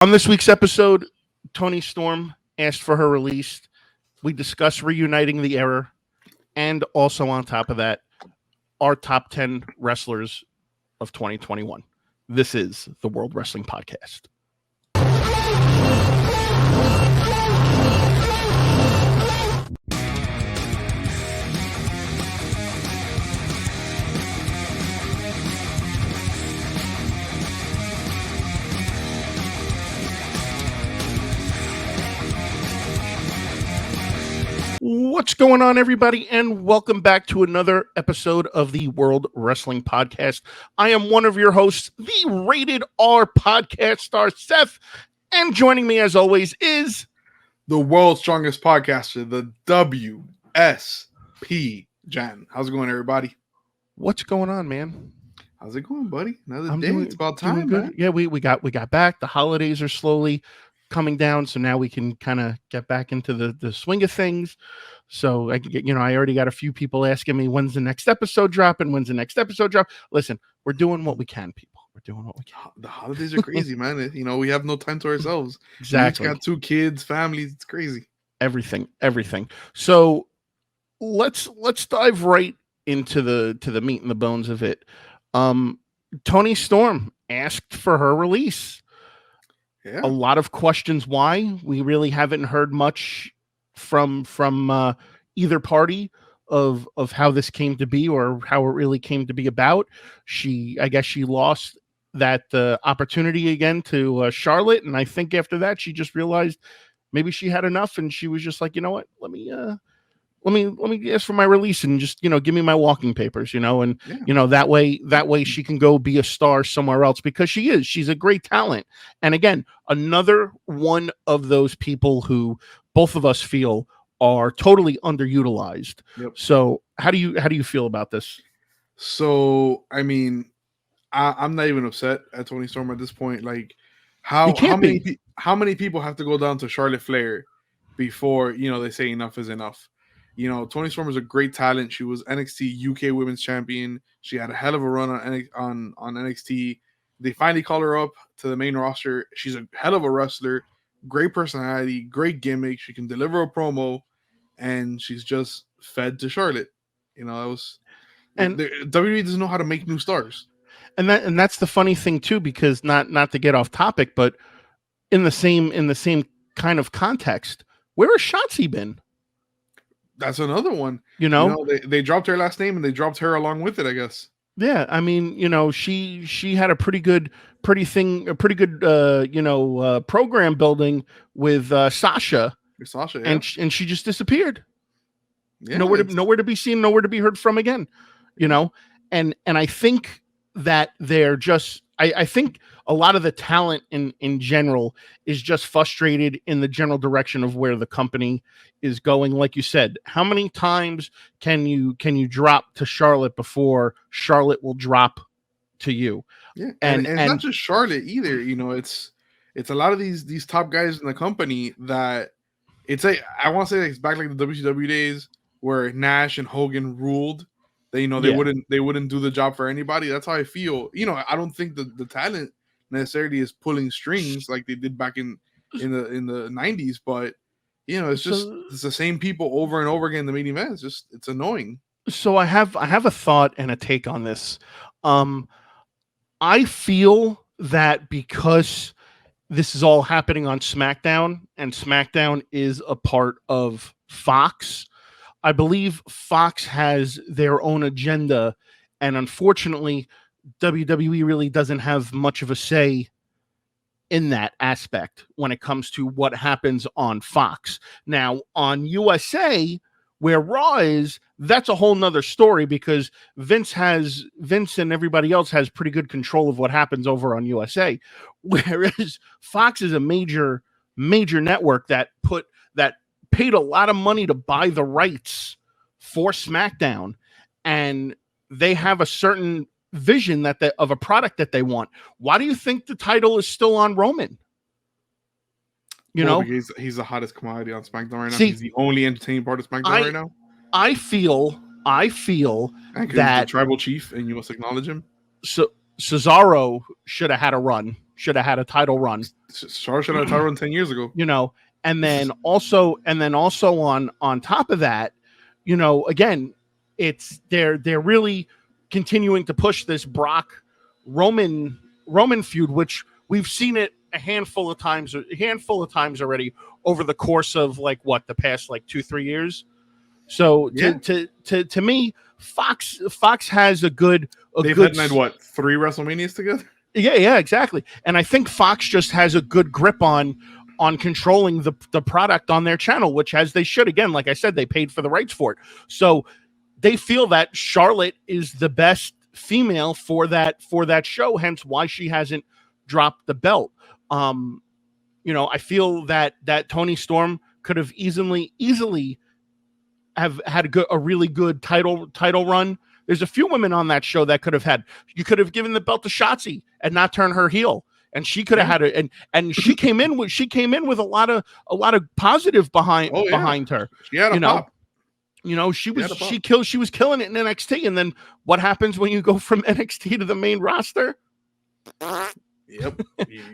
On this week's episode, Toni Storm asked for her release. We discuss reuniting the era, and also on top of that, our top 10 wrestlers of 2021. This is the World Wrestling Podcast. What's going on, everybody, and welcome back to another episode of the World Wrestling Podcast. I am one of your hosts, the Rated R podcast star, Seth, and joining me, as always, is the world's strongest podcaster, the WSP Jan. How's it going, everybody? What's going on, man? How's it going, buddy? Another day. It's about time, man. Yeah, we got back. The holidays are slowly coming down, so now we can kind of get back into the swing of things. So I already got a few people asking me when's the next episode drop. Listen, we're doing what we can, people. We're doing what we can. The holidays are crazy, man. We have no time to ourselves. Exactly. We got 2 kids, families. It's crazy. Everything. So let's dive right into the meat and the bones of it. Toni Storm asked for her release. Yeah. A lot of questions why. We really haven't heard much from either party of how this came to be or how it really came to be about. I guess she lost that opportunity again to Charlotte, and I think after that she just realized maybe she had enough, and she was just like, you know what, let me ask for my release and just give me my walking papers, and that way she can go be a star somewhere else, because she's a great talent. And again, another one of those people who both of us feel are totally underutilized. Yep. So how do you feel about this? So I mean, I'm not even upset at Toni Storm at this point. Like, how many people have to go down to Charlotte Flair before they say enough is enough? Toni Storm is a great talent. She was NXT UK Women's Champion. She had a hell of a run on NXT. They finally called her up to the main roster. She's a hell of a wrestler, great personality, great gimmick. She can deliver a promo, and she's just fed to Charlotte. WWE doesn't know how to make new stars. And that's the funny thing too, because not to get off topic, but in the same kind of context, where has Shotzi been? That's another one. They dropped her last name and they dropped her along with it, I guess. Yeah, I mean, she had a pretty good program building with Sasha. Sasha, yeah. And she just disappeared. Yeah, nowhere to be seen, nowhere to be heard from again. And I think that they're just I think a lot of the talent in general is just frustrated in the general direction of where the company is going. Like you said, how many times can you drop to Charlotte before Charlotte will drop to you? Yeah, and not just Charlotte either. It's a lot of these top guys in the company that it's like, I want to say it's back like the WCW days where Nash and Hogan ruled. They wouldn't do the job for anybody. That's how I feel. I don't think the talent necessarily is pulling strings like they did back in the 90s, but it's the same people over and over again in the main event. It's annoying. So I have a thought and a take on this. I feel that because this is all happening on SmackDown, and SmackDown is a part of Fox, I believe Fox has their own agenda, and unfortunately, WWE really doesn't have much of a say in that aspect when it comes to what happens on Fox. Now, on USA, where Raw is, that's a whole nother story, because Vince and everybody else has pretty good control of what happens over on USA, whereas Fox is a major network that paid a lot of money to buy the rights for SmackDown, and they have a certain vision of a product that they want. Why do you think the title is still on Roman? Because he's the hottest commodity on SmackDown right now. He's the only entertaining part of SmackDown right now. I feel and that he's the tribal chief, and you must acknowledge him. So Cesaro should have had a run. should have had a title run. Charlotte should have had a title run 10 years ago. You know, and then also on top of that, you know, again, it's they're really continuing to push this Brock Roman feud, which we've seen it a handful of times already over the course of like the past like 2-3 years. So to me, Fox has a good. They've had what 3 WrestleManias together? Yeah, exactly. And I think Fox just has a good grip on controlling the product on their channel, which as they should. Again, like I said, they paid for the rights for it, so they feel that Charlotte is the best female for that show. Hence, why she hasn't dropped the belt. You know, I feel that Toni Storm could have easily have had a really good title run. There's a few women on that show that you could have given the belt to Shotzi and not turn her heel, and she could have had it. And she came in with a lot of positive behind her. She had a pop. You know, she was killing it in NXT, and then what happens when you go from NXT to the main roster? Yep,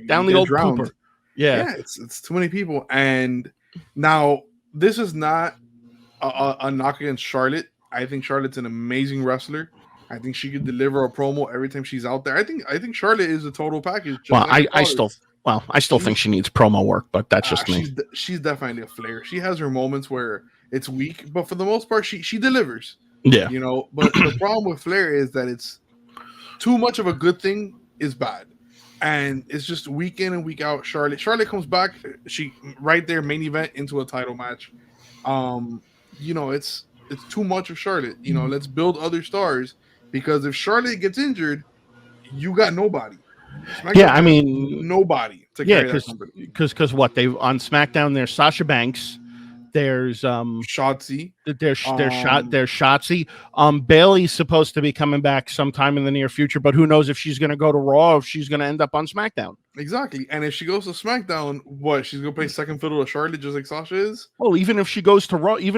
down the old pooper. Yeah, it's too many people. And now this is not a knock against Charlotte. I think Charlotte's an amazing wrestler. I think she could deliver a promo every time she's out there. I think Charlotte is a total package. Well, I still think she needs promo work, but that's just me. She's definitely a flair. She has her moments where it's weak, but for the most part, she delivers. Yeah, you know. But the problem with Flair is that it's too much of a good thing is bad, and it's just week in and week out. Charlotte comes back, she right there main event into a title match. You know, it's too much of Charlotte. You know, let's build other stars, because if Charlotte gets injured, you got nobody. I mean nobody to carry that company. Because what they've on SmackDown, there's Sasha Banks. There's Shotzi. There's Shotzi. Bailey's supposed to be coming back sometime in the near future, but who knows if she's going to go to Raw or if she's going to end up on SmackDown. Exactly. And if she goes to SmackDown, what, she's going to play second fiddle to Charlotte just like Sasha is? Well, even if she goes to Raw, she's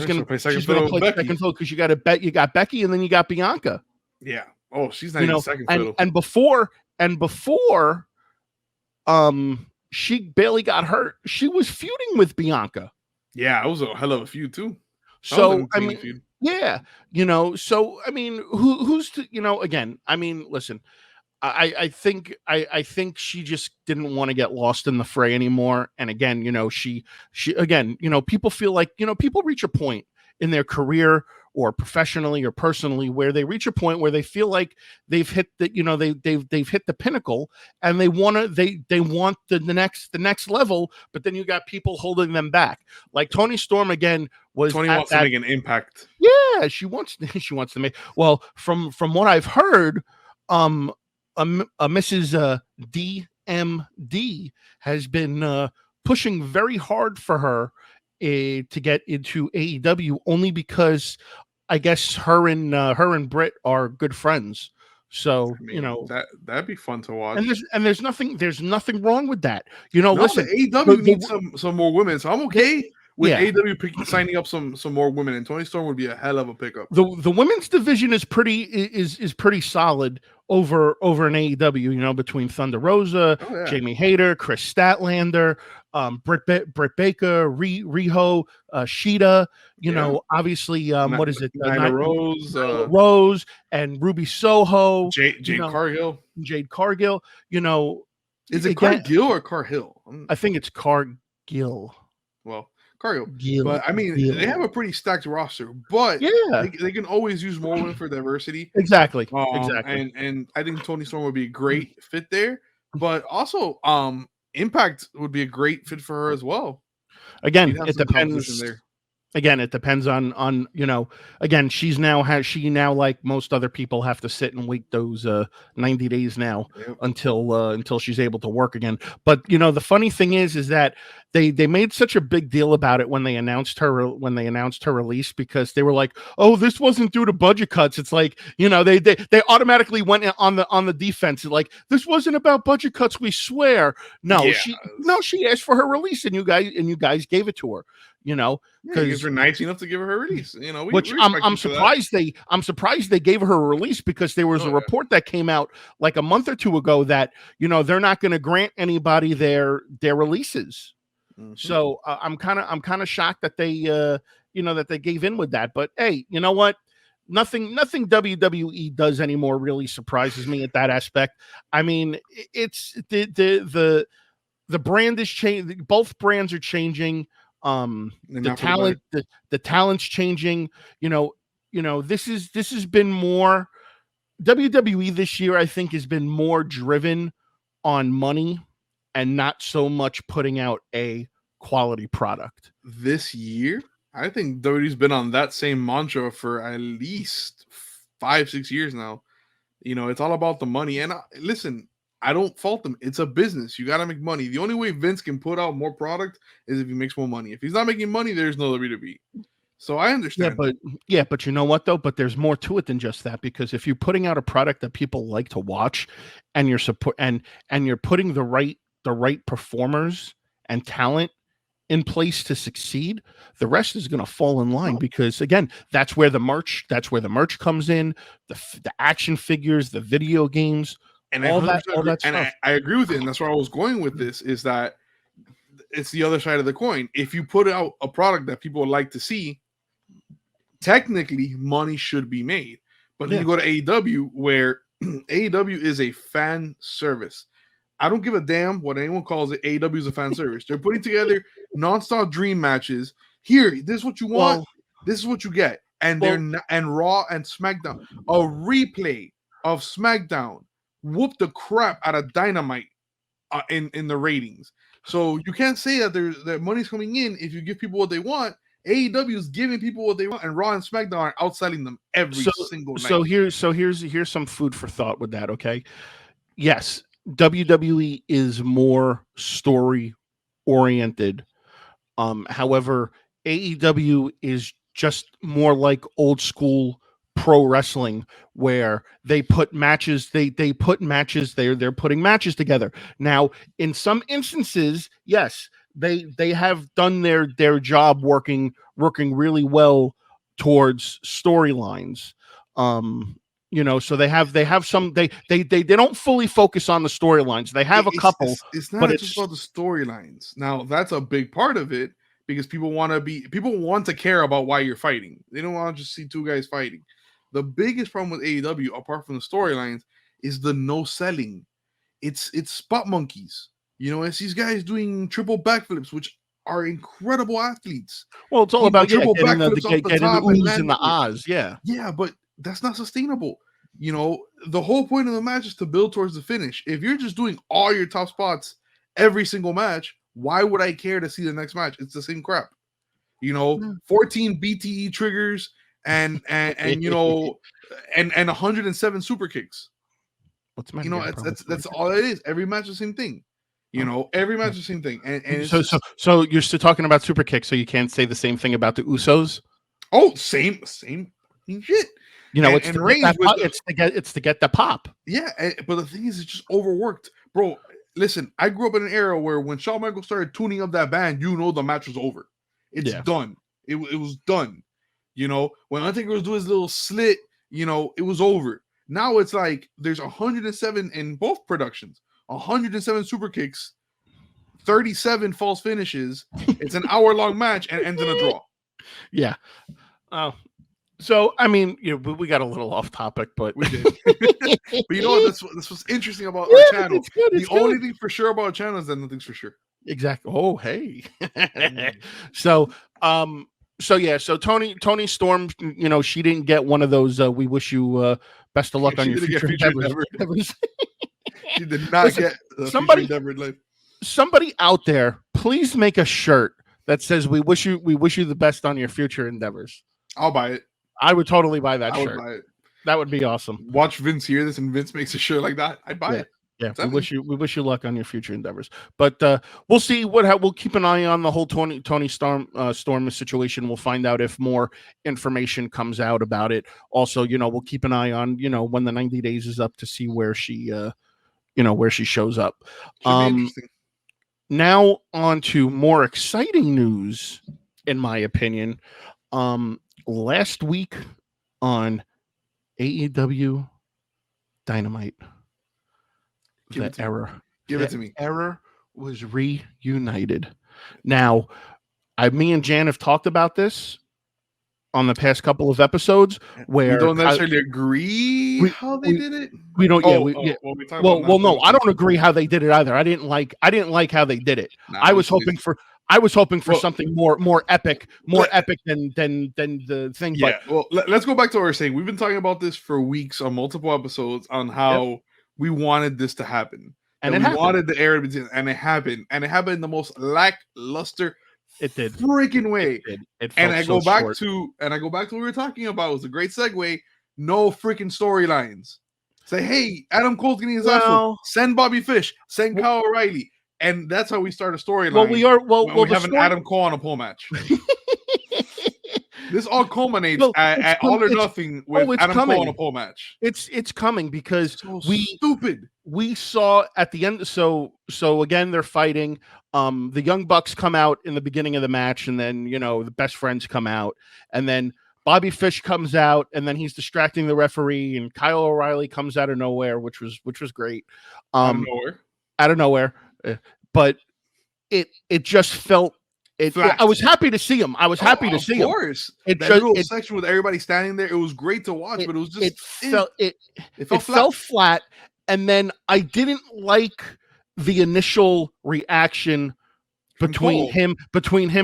going to play second fiddle because you got Becky and then you got Bianca. Yeah. Oh, she's not even second fiddle. And before Bailey got hurt, she was feuding with Bianca. Yeah, it was a hell of a feud too. So I mean, yeah, you know. So I mean, who's to, you know? Again, I mean, listen, I think she just didn't want to get lost in the fray anymore. And again, you know, she again, you know, people feel like, you know, people reach a point in their career or professionally or personally where they reach a point where they feel like they've hit the, you know, they've hit the pinnacle, and they want the next level, but then you got people holding them back. Like Toni Storm again wants to make an impact. Yeah, she wants to make. Well, from what I've heard, Mrs. DMD has been pushing very hard for her to get into AEW, only because I guess her and Britt are good friends. So, I mean, you know, that'd be fun to watch. And there's nothing wrong with that. You know, listen, AEW needs some more women, so I'm okay with AEW signing up some more women, and Toni Storm would be a hell of a pickup. The women's division is pretty solid over in AEW, you know, between Thunder Rosa, Jamie Hayter, Chris Statlander, Britt Baker, Riho, Shida, you know, obviously, what is it? Nyla Rose and Ruby Soho, Jade Cargill, you know. Is it Cargill or Carhill? I think it's Cargill. Well, Cargill. But I mean, they have a pretty stacked roster, but they can always use more women for diversity. Exactly. And I think Toni Storm would be a great fit there, but also Impact would be a great fit for her as well. Again, it depends. Again, it depends on you know. Again, she now like most other people have to sit and wait those 90 days now until she's able to work again. But you know, the funny thing is that they made such a big deal about it when they announced her release, because they were like, oh, this wasn't due to budget cuts. It's like, you know, they automatically went on the defense. Like, this wasn't about budget cuts, we swear. No, she asked for her release, and you guys gave it to her. because they're nice enough to give her a release. Which I'm surprised they gave her a release, because there was a report that came out like a month or two ago that they're not going to grant anybody their releases. Mm-hmm. So I'm kind of shocked that they that they gave in with that. But hey, you know what? Nothing WWE does anymore really surprises me at that aspect. I mean, it's the brand is changing. Both brands are changing. The talent's changing. This has been more WWE this year. I think has been more driven on money and not so much putting out a quality product. This year, I think WWE's been on that same mantra for at least 5-6 years now. It's all about the money. And listen, I don't fault them. It's a business. You got to make money. The only way Vince can put out more product is if he makes more money. If he's not making money, there's no WWE. So I understand. But you know what though? But there's more to it than just that, because if you're putting out a product that people like to watch, and you're you're putting the right performers and talent in place to succeed, the rest is going to fall in line. Because again, that's where the merch comes in, the action figures, the video games, and all that stuff. And I agree with it, and that's where I was going with this, is that it's the other side of the coin. If you put out a product that people would like to see, technically money should be made. But then you go to AEW, where AEW is a fan service. I don't give a damn what anyone calls it. AEW is a fan service. They're putting together nonstop dream matches. Here, this is what you want. This is what you get. And and Raw and SmackDown, a replay of SmackDown whooped the crap out of Dynamite in the ratings. So you can't say that money's coming in if you give people what they want. AEW is giving people what they want, and Raw and SmackDown are outselling them every single night. Here's some food for thought with that. Okay, yes, WWE is more story oriented. However, AEW is just more like old school pro wrestling, where they put matches. They're putting matches together. Now, in some instances, yes, they have done their job working really well towards storylines. So they have some, they don't fully focus on the storylines. They have a couple. It's not just about the storylines. Now, that's a big part of it, because people want to care about why you're fighting. They don't want to just see two guys fighting. The biggest problem with AEW, apart from the storylines, is the no selling. It's spot monkeys. It's these guys doing triple backflips, which are incredible athletes. Well, it's all about triple backflips off the top and the ahs. Yeah, but that's not sustainable. The whole point of the match is to build towards the finish. If you're just doing all your top spots every single match, why would I care to see the next match? It's the same crap. 14 BTE triggers and 107 super kicks. What's the matter? That's all it is. Every match is the same thing. Every match is the same thing. And so you're still talking about super kicks, so you can't say the same thing about the Usos? Oh, same shit. It's to get the pop. Yeah, but the thing is, it's just overworked, bro. Listen, I grew up in an era where when Shawn Michaels started tuning up that band, the match was over. It's done. It was done. When Undertaker was doing his little slit, it was over. Now it's like there's 107 in both productions, 107 super kicks, 37 false finishes. It's an hour-long match and ends in a draw. Yeah. So, I mean, we got a little off topic, but we did. But you know what? This was interesting about our channel. The only thing for sure about our channel is that nothing's for sure. Exactly. Oh, hey. So Toni Storm, she didn't get one of those. We wish you best of luck on your future endeavors. She did not get somebody out there. Please make a shirt that says we wish you the best on your future endeavors. I'll buy it. I would totally buy that shirt. Would buy it. That would be awesome. Watch Vince hear this, and Vince makes a shirt like that. I'd buy it. Yeah, we wish you luck on your future endeavors. But we'll see we'll keep an eye on the whole Toni Storm situation. We'll find out if more information comes out about it. Also, we'll keep an eye on when the 90 days is up to see where she shows up. Now on to more exciting news. in my opinion. Last week on AEW Dynamite, Give it to me. Error was Reunited. Now, me and Jan have talked about this on the past couple of episodes, where we don't necessarily agree how they did it. We don't. Well, no, I don't agree how they did it either. I didn't like how they did it. I was hoping for something more epic than the thing. Yeah. But let's go back to what we're saying. We've been talking about this for weeks on multiple episodes on how we wanted this to happen, and we wanted the era to be, and it happened, in the most lackluster. It did freaking way. I go back to what we were talking about. It was a great segue. No freaking storylines. Say, hey, Adam Cole's getting his ass. Send Bobby Fish. Send Kyle O'Reilly. And that's how we start a storyline. We have an Adam Cole on a pole match. This all culminates at All or Nothing with Adam Cole on a pole match. It's coming because stupid. We saw at the end. So again, they're fighting. The Young Bucks come out in the beginning of the match, and then the Best Friends come out, and then Bobby Fish comes out, and then he's distracting the referee, and Kyle O'Reilly comes out of nowhere, which was great. Out of nowhere. But it just felt. I was happy to see him. Of course. That little section with everybody standing there, it was great to watch, but it was just it fell flat. And then I didn't like the initial reaction between him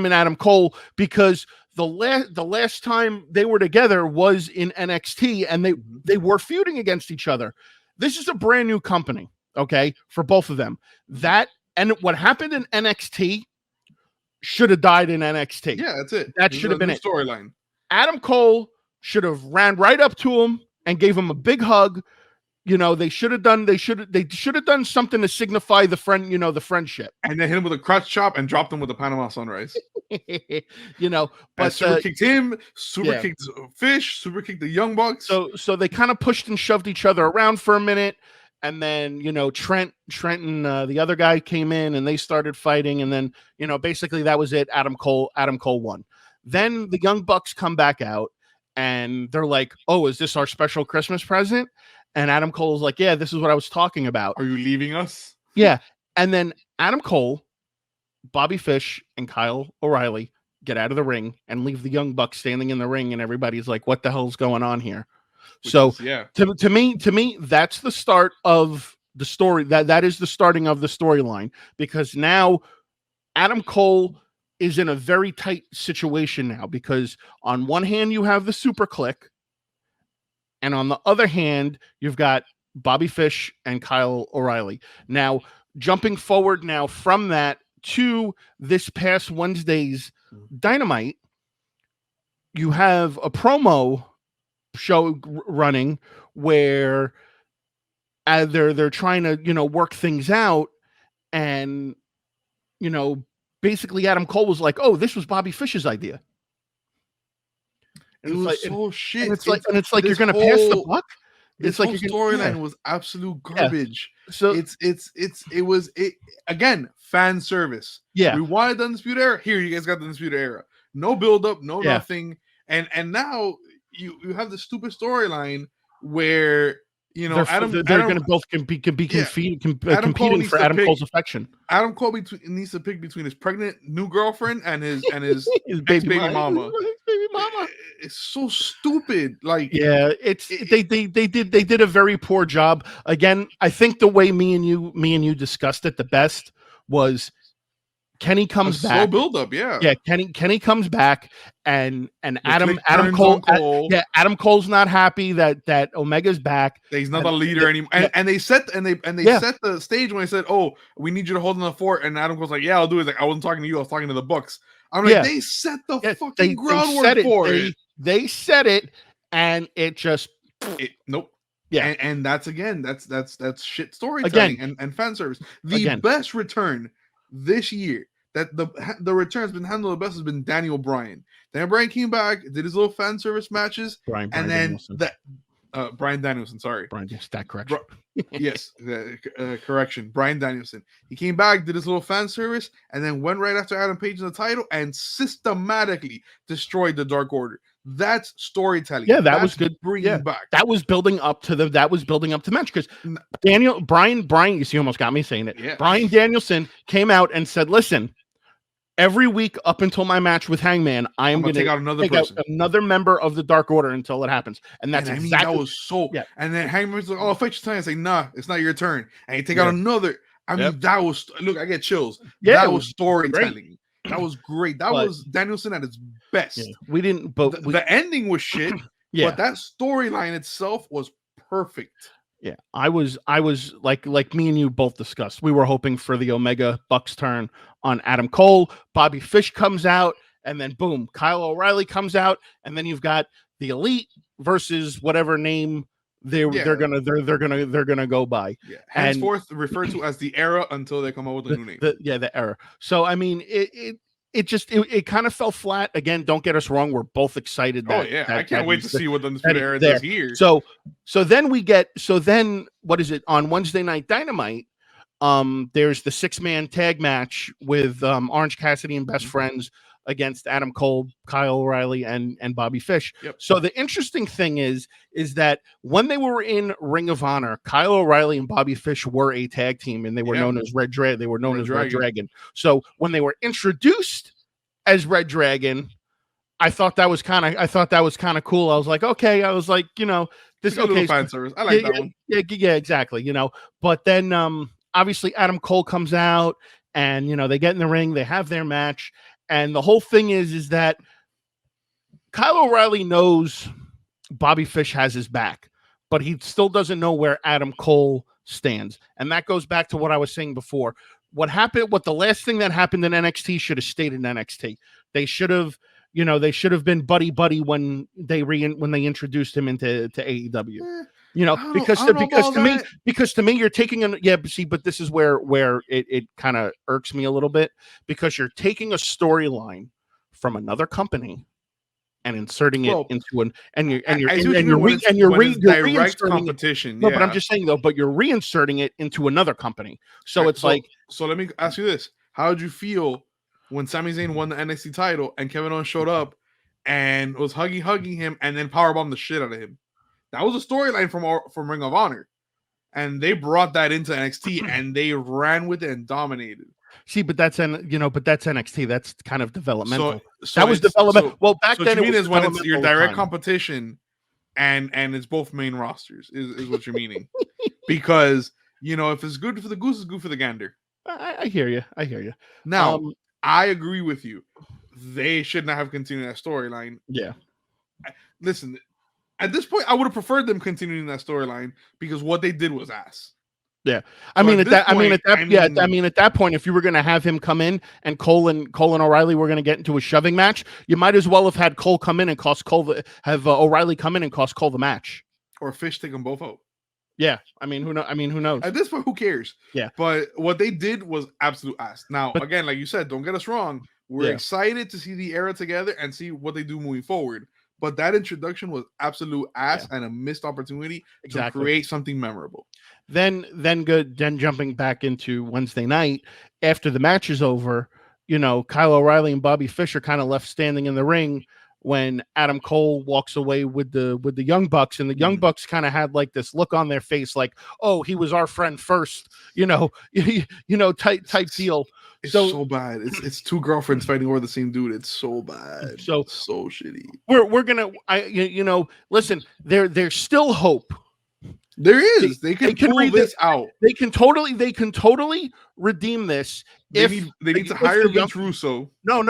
and Adam Cole, because the last time they were together was in NXT, and they were feuding against each other. This is a brand new company, okay, for both of them. That and what happened in NXT should have died in NXT. Yeah, that's it. That should have been it. Storyline. Adam Cole should have ran right up to him and gave him a big hug. They should have done something to signify the friendship. And then hit him with a crotch chop and dropped him with a Panama Sunrise. But super kicked him, kicked Fish, super kicked the Young Bucks. So they kind of pushed and shoved each other around for a minute. And then, Trent and the other guy came in, and they started fighting. And then, basically that was it. Adam Cole won. Then the Young Bucks come back out, and they're like, "Oh, is this our special Christmas present?" And Adam Cole's like, "Yeah, this is what I was talking about. Are you leaving us?" Yeah. And then Adam Cole, Bobby Fish, and Kyle O'Reilly get out of the ring and leave the Young Bucks standing in the ring. And everybody's like, "What the hell's going on here?" To me, that's the start of the story. That is the starting of the storyline, because now Adam Cole is in a very tight situation now, because on one hand you have the Super Click, and on the other hand you've got Bobby Fish and Kyle O'Reilly. Now, jumping forward now from that to this past Wednesday's Dynamite, you have a promo show running where they're trying to work things out, and basically Adam Cole was like, "Oh, this was Bobby Fish's idea." And it was so shit. And it's like you're gonna pass the buck. It's like your storyline was absolute garbage. Yeah. So it was again, fan service. Yeah, we wanted the Undisputed Era. Here, you guys got the Undisputed Era. No build up, no nothing, and now you have the stupid storyline where they're going to both competing for Adam Cole's affection. Adam Cole needs to pick between his pregnant new girlfriend and his his baby mama. It's so stupid. Like, yeah, they did a very poor job. Again, I think the way me and you discussed it the best was Kenny comes back. Slow build up, yeah. Kenny comes back, and Adam Cole. Adam Cole's not happy that Omega's back. He's not a leader anymore. And they set the stage when they said, "Oh, we need you to hold in the fort." And Adam Cole's like, "Yeah, I'll do it." He's like, "I wasn't talking to you. I was talking to the Bucks." I'm like, they set the fucking groundwork for it. They said it, and it just nope. Yeah, and that's shit storytelling and fan service. The best return this year, that the return has been handled the best, has been Daniel Bryan. Daniel Bryan came back, did his little fan service matches, Bryan Danielson. Sorry, Bryan, yes, that correct. Yes, correction. Bryan Danielson. He came back, did his little fan service, and then went right after Adam Page in the title and systematically destroyed the Dark Order. That's storytelling. Yeah, that was That's good. Bringing back. That was building up to the match because Brian, you see, almost got me saying it. Yeah. Bryan Danielson came out and said, "Listen, every week up until my match with Hangman, I am going to take out another member of the Dark Order until it happens." And that's exactly that was so. Yeah. And then Hangman's like, "Oh, fight your time." I say, "Nah, it's not your turn." And he take out another. I mean, that was I get chills. Yeah, that was storytelling. Great. That was great. That was Danielson at its best. Yeah, we didn't, but the ending was shit. But that storyline itself was perfect. Yeah, I was like me and you both discussed. We were hoping for the Omega Bucks turn on Adam Cole. Bobby Fish comes out, and then boom, Kyle O'Reilly comes out, and then you've got the Elite versus whatever name they're gonna go by. Yeah, henceforth referred to as the Era until they come up with a new name. The Era. So I mean, it kind of fell flat. Again, don't get us wrong. We're both excited. I can't wait to see what the Undisputed Era does here. So then what is it on Wednesday Night Dynamite? There's the 6-man tag match with Orange Cassidy and Best Friends against Adam Cole, Kyle O'Reilly, and Bobby Fish. Yep. So the interesting thing is that when they were in Ring of Honor, Kyle O'Reilly and Bobby Fish were a tag team, and they were known as Red Dragon. They were known as Red Dragon. So when they were introduced as Red Dragon, I thought that was kind of cool. I was like, okay. I was like, this is fan service. I like that one. Yeah, exactly. But then obviously Adam Cole comes out, and they get in the ring, they have their match. And the whole thing is that Kyle O'Reilly knows Bobby Fish has his back, but he still doesn't know where Adam Cole stands. And that goes back to what I was saying before. What the last thing that happened in NXT should have stayed in NXT. They should have been buddy when they introduced him into AEW. Because to me you're taking but this is where it kind of irks me a little bit, because you're taking a storyline from another company and inserting it into direct competition. No, but I'm just saying though, but you're reinserting it into another company. So it's so let me ask you this: how did you feel when Sami Zayn won the NXT title and Kevin Owens showed up and was hugging him and then powerbombed the shit out of him? That was a storyline from Ring of Honor, and they brought that into NXT and they ran with it and dominated. See, but that's NXT. That's kind of developmental. So that was development. Well, back then it was when it's your direct competition, and it's both main rosters is what you're meaning. Because if it's good for the goose, it's good for the gander. I hear you. Now, I agree with you. They should not have continued that storyline. Yeah. Listen. At this point, I would have preferred them continuing that storyline because what they did was ass. Yeah, at that point, if you were going to have him come in and Cole and O'Reilly were going to get into a shoving match, you might as well have had Cole come in and cost Cole O'Reilly come in and cost Cole the match, or Fish take them both out. Yeah, who knows? At this point, who cares? Yeah, but what they did was absolute ass. Now, again, like you said, don't get us wrong. We're excited to see the Era together and see what they do moving forward. But that introduction was absolute ass and a missed opportunity to create something memorable. Then jumping back into Wednesday night, after the match is over, Kyle O'Reilly and Bobby Fish are kind of left standing in the ring when Adam Cole walks away with the Young Bucks, and the Young Bucks kind of had like this look on their face, like, oh, he was our friend first, type deal. It's so bad. It's two girlfriends fighting over the same dude. It's so bad. So shitty. We're gonna listen. There's still hope. There is. They can pull this out. They can totally redeem this. They need to hire Vince Russo. No.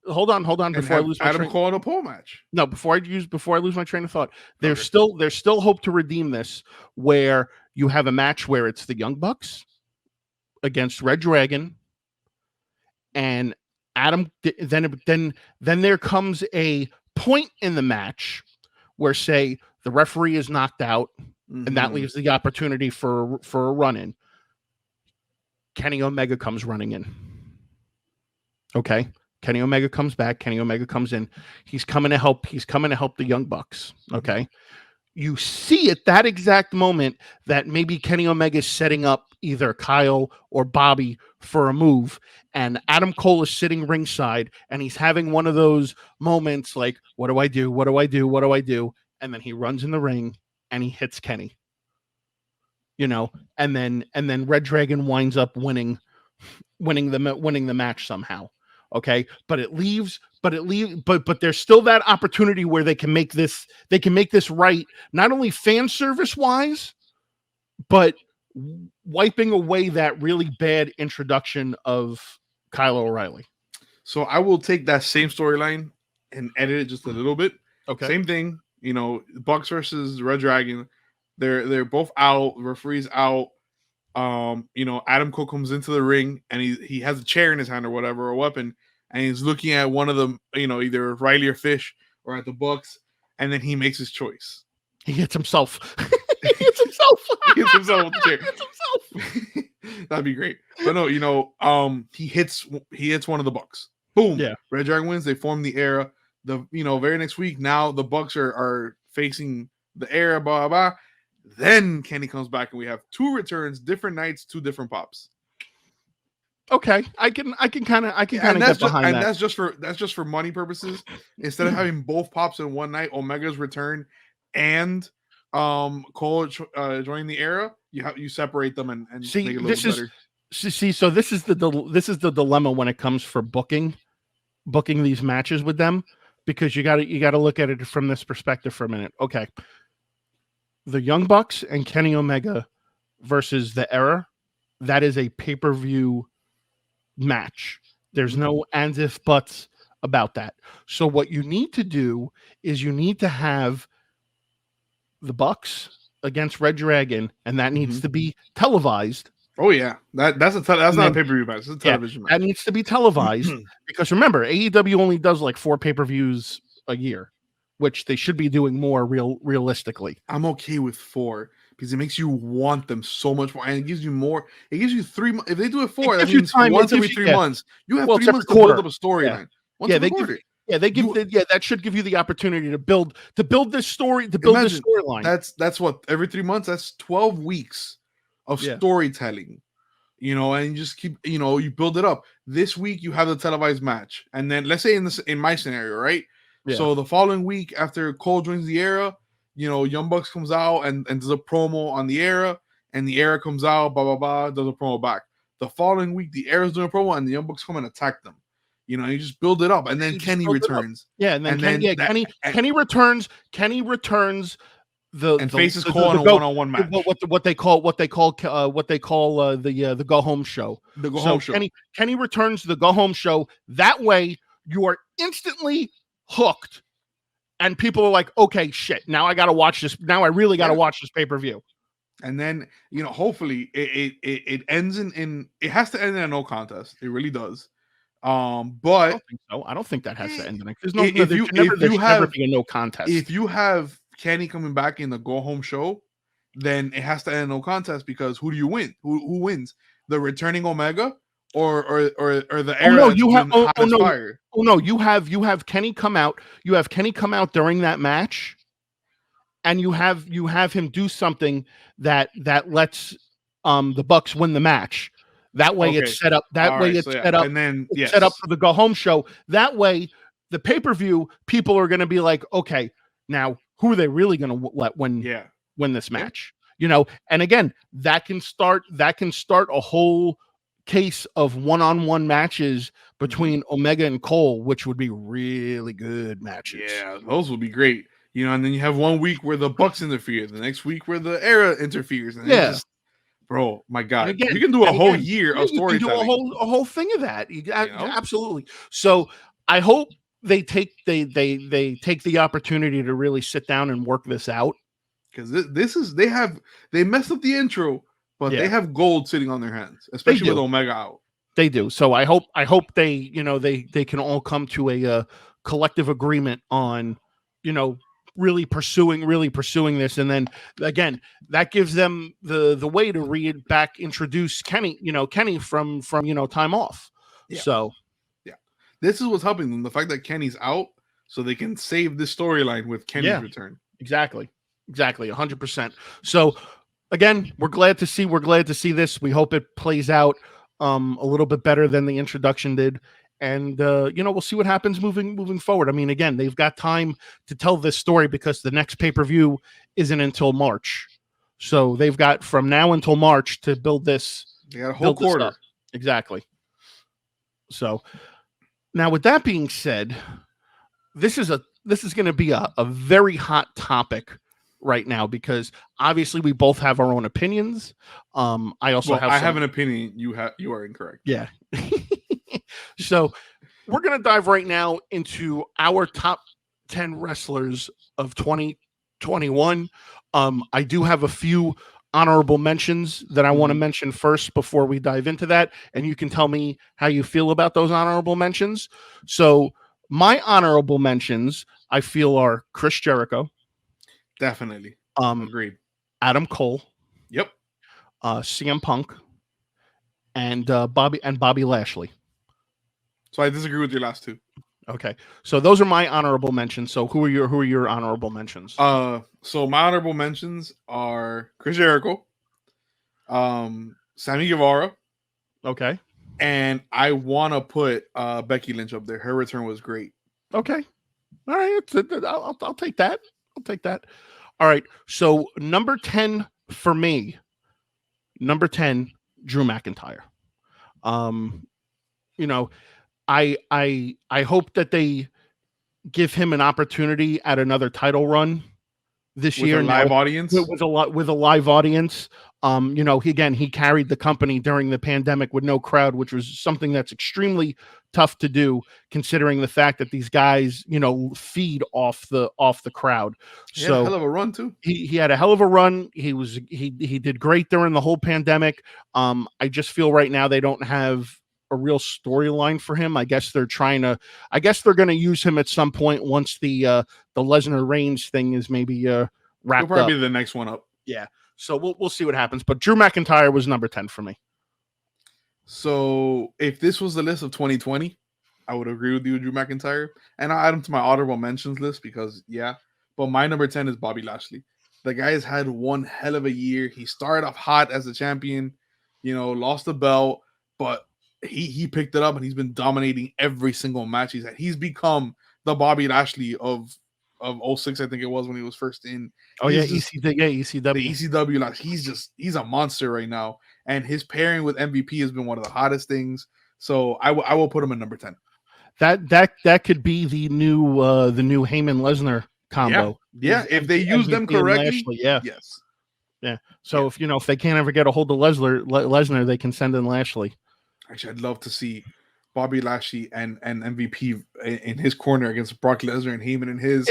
Hold on. Before I lose my Adam Cole in a pole match. No, before I lose my train of thought. There's still hope to redeem this, where you have a match where it's the Young Bucks against Red Dragon. And Adam, then there comes a point in the match where, say, the referee is knocked out, and that leaves the opportunity for a run-in. Kenny Omega comes running in. Okay, Kenny Omega comes back. Kenny Omega comes in. He's coming to help the Young Bucks. Okay, you see at that exact moment that maybe Kenny Omega is setting up either Kyle or Bobby for a move, and Adam Cole is sitting ringside, and he's having one of those moments like, what do I do? What do I do? What do I do? And then he runs in the ring and he hits Kenny, and then Red Dragon winds up winning the match somehow. Okay, but there's still that opportunity where they can make this right, not only fan service wise, but wiping away that really bad introduction of Kyle O'Reilly. So I will take that same storyline and edit it just a little bit. Okay, same thing. Bucks versus Red Dragon. They're both out. The referee's out. Adam Cole comes into the ring and he has a chair in his hand or whatever, a weapon, and he's looking at one of them, either Riley or Fish or at the Bucks, and then he makes his choice. He hits himself. He hits himself with the chair. He hits himself. That'd be great. But no, he hits one of the Bucks. Boom. Yeah. Red Dragon wins. They form the Era. The very next week, now the Bucks are facing the Era, blah, blah, blah. Then Kenny comes back and we have 2 returns, different nights, 2 different pops. Okay, I can kind of get behind that. And that's just for money purposes. Instead of having both pops in one night, Omega's return and Cole joining the Era, you separate them and make it a little better. So this is the dilemma when it comes for booking these matches with them, because you got to look at it from this perspective for a minute. Okay. The Young Bucks and Kenny Omega versus the Era, that is a pay-per-view match. There's no ands if buts about that. So what you need to do is you need to have the Bucks against Red Dragon, and that needs to be televised. Oh yeah, that's not a pay-per-view match. It's a television match. That needs to be televised because remember, AEW only does like 4 pay-per-views a year, which they should be doing more realistically. I'm okay with 4 because it makes you want them so much more, and it gives you more. It gives you 3 months. If they do it 4, that means once every 3 months. You have 3 months to build up a storyline. That should give you the opportunity to build this story, this storyline. That's what, every 3 months. That's 12 weeks of storytelling. And you just keep, you build it up. This week you have the televised match, and then let's say in my scenario, right? Yeah. So the following week after Cole joins the Era, Young Bucks comes out and does a promo on the Era, and the Era comes out, blah, blah, blah, does a promo back. The following week, the Era's doing a promo, and the Young Bucks come and attack them. You just build it up, and then Kenny returns. Yeah, and then Kenny returns. Kenny returns. Faces Cole in a one-on-one match. What they call the go home show. The go home show. Kenny returns to the go home show. That way, you are instantly hooked, and people are like, okay, shit, now I gotta watch this. Now I really gotta watch this pay-per-view. And then hopefully it ends in it has to end in a no contest. It really does. But I don't think so. I don't think that has to end in it. There's never be a no contest. If you have Kenny coming back in the go home show, then it has to end in no contest, because who do you win? Who wins? The returning Omega or the Era? You have Kenny come out. You have Kenny come out during that match, and you have him do something that lets the Bucks win the match. That way it's set up. And then it's set up for the go home show. That way, the pay-per-view people are going to be like, okay, now who are they really going to let win this match? And again, that can start a whole case of one-on-one matches between Omega and Cole, which would be really good matches. Yeah, those would be great. And then you have 1 week where the Bucks interfere, the next week where the Era interferes. And bro, my God, again, you can do a whole year of storytelling. You can do a whole thing of that. Absolutely. So I hope they take the opportunity to really sit down and work this out, because they messed up the intro, but they have gold sitting on their hands, especially with Omega out. They do. So I hope they they can all come to a collective agreement on really pursuing this, and then again that gives them the way to introduce Kenny from time off. So this is what's helping them, the fact that Kenny's out, so they can save this storyline with Kenny's return. Exactly. Exactly, 100%. So again, we're glad to see this. We hope it plays out a little bit better than the introduction did. And we'll see what happens moving forward. I mean, again, they've got time to tell this story because the next pay-per-view isn't until March. So they've got from now until March to build this. They got a whole quarter. Exactly. So now with that being said, this is going to be a very hot topic right now because obviously we both have our own opinions. I have an opinion. You are incorrect. Yeah. So we're going to dive right now into our top 10 wrestlers of 2021. I do have a few honorable mentions that I want to mention first before we dive into that. And you can tell me how you feel about those honorable mentions. So my honorable mentions, I feel, are Chris Jericho. Definitely. Agreed. Adam Cole. Yep. CM Punk. And Bobby Lashley. So I disagree with your last two. Okay. So those are my honorable mentions. So who are your honorable mentions? So my honorable mentions are Chris Jericho, Sammy Guevara. Okay. And I want to put Becky Lynch up there. Her return was great. Okay. All right. I'll take that. I'll take that. All right. So number 10 for me, Drew McIntyre. I hope that they give him an opportunity at another title run this year. With a live audience? With a live audience. He carried the company during the pandemic with no crowd, which was something that's extremely tough to do considering the fact that these guys, feed off the crowd. He had a hell of a run too. He had a hell of a run. He did great during the whole pandemic. I just feel right now they don't have a real storyline for him. I guess they're going to use him at some point once the Lesnar Reigns thing is maybe wrapped up. He'll probably be the next one up. Yeah. So we'll see what happens. But Drew McIntyre was number 10 for me. So if this was the list of 2020, I would agree with you, Drew McIntyre. And I'll add him to my honorable mentions list because, yeah. But my number 10 is Bobby Lashley. The guy has had one hell of a year. He started off hot as a champion, lost the belt, but he picked it up and he's been dominating every single match he's had. He's become the Bobby Lashley of 06, I think it was when he was first in. Oh, ECW. The ECW, like, he's a monster right now. And his pairing with MVP has been one of the hottest things. So I will put him in number 10. That could be the new Heyman Lesnar combo. Yeah. If they use them correctly. Lashley, yeah. Yes. Yeah. So if they can't ever get a hold of Lesnar, they can send in Lashley. Actually, I'd love to see Bobby Lashley and MVP in his corner against Brock Lesnar and Heyman in his.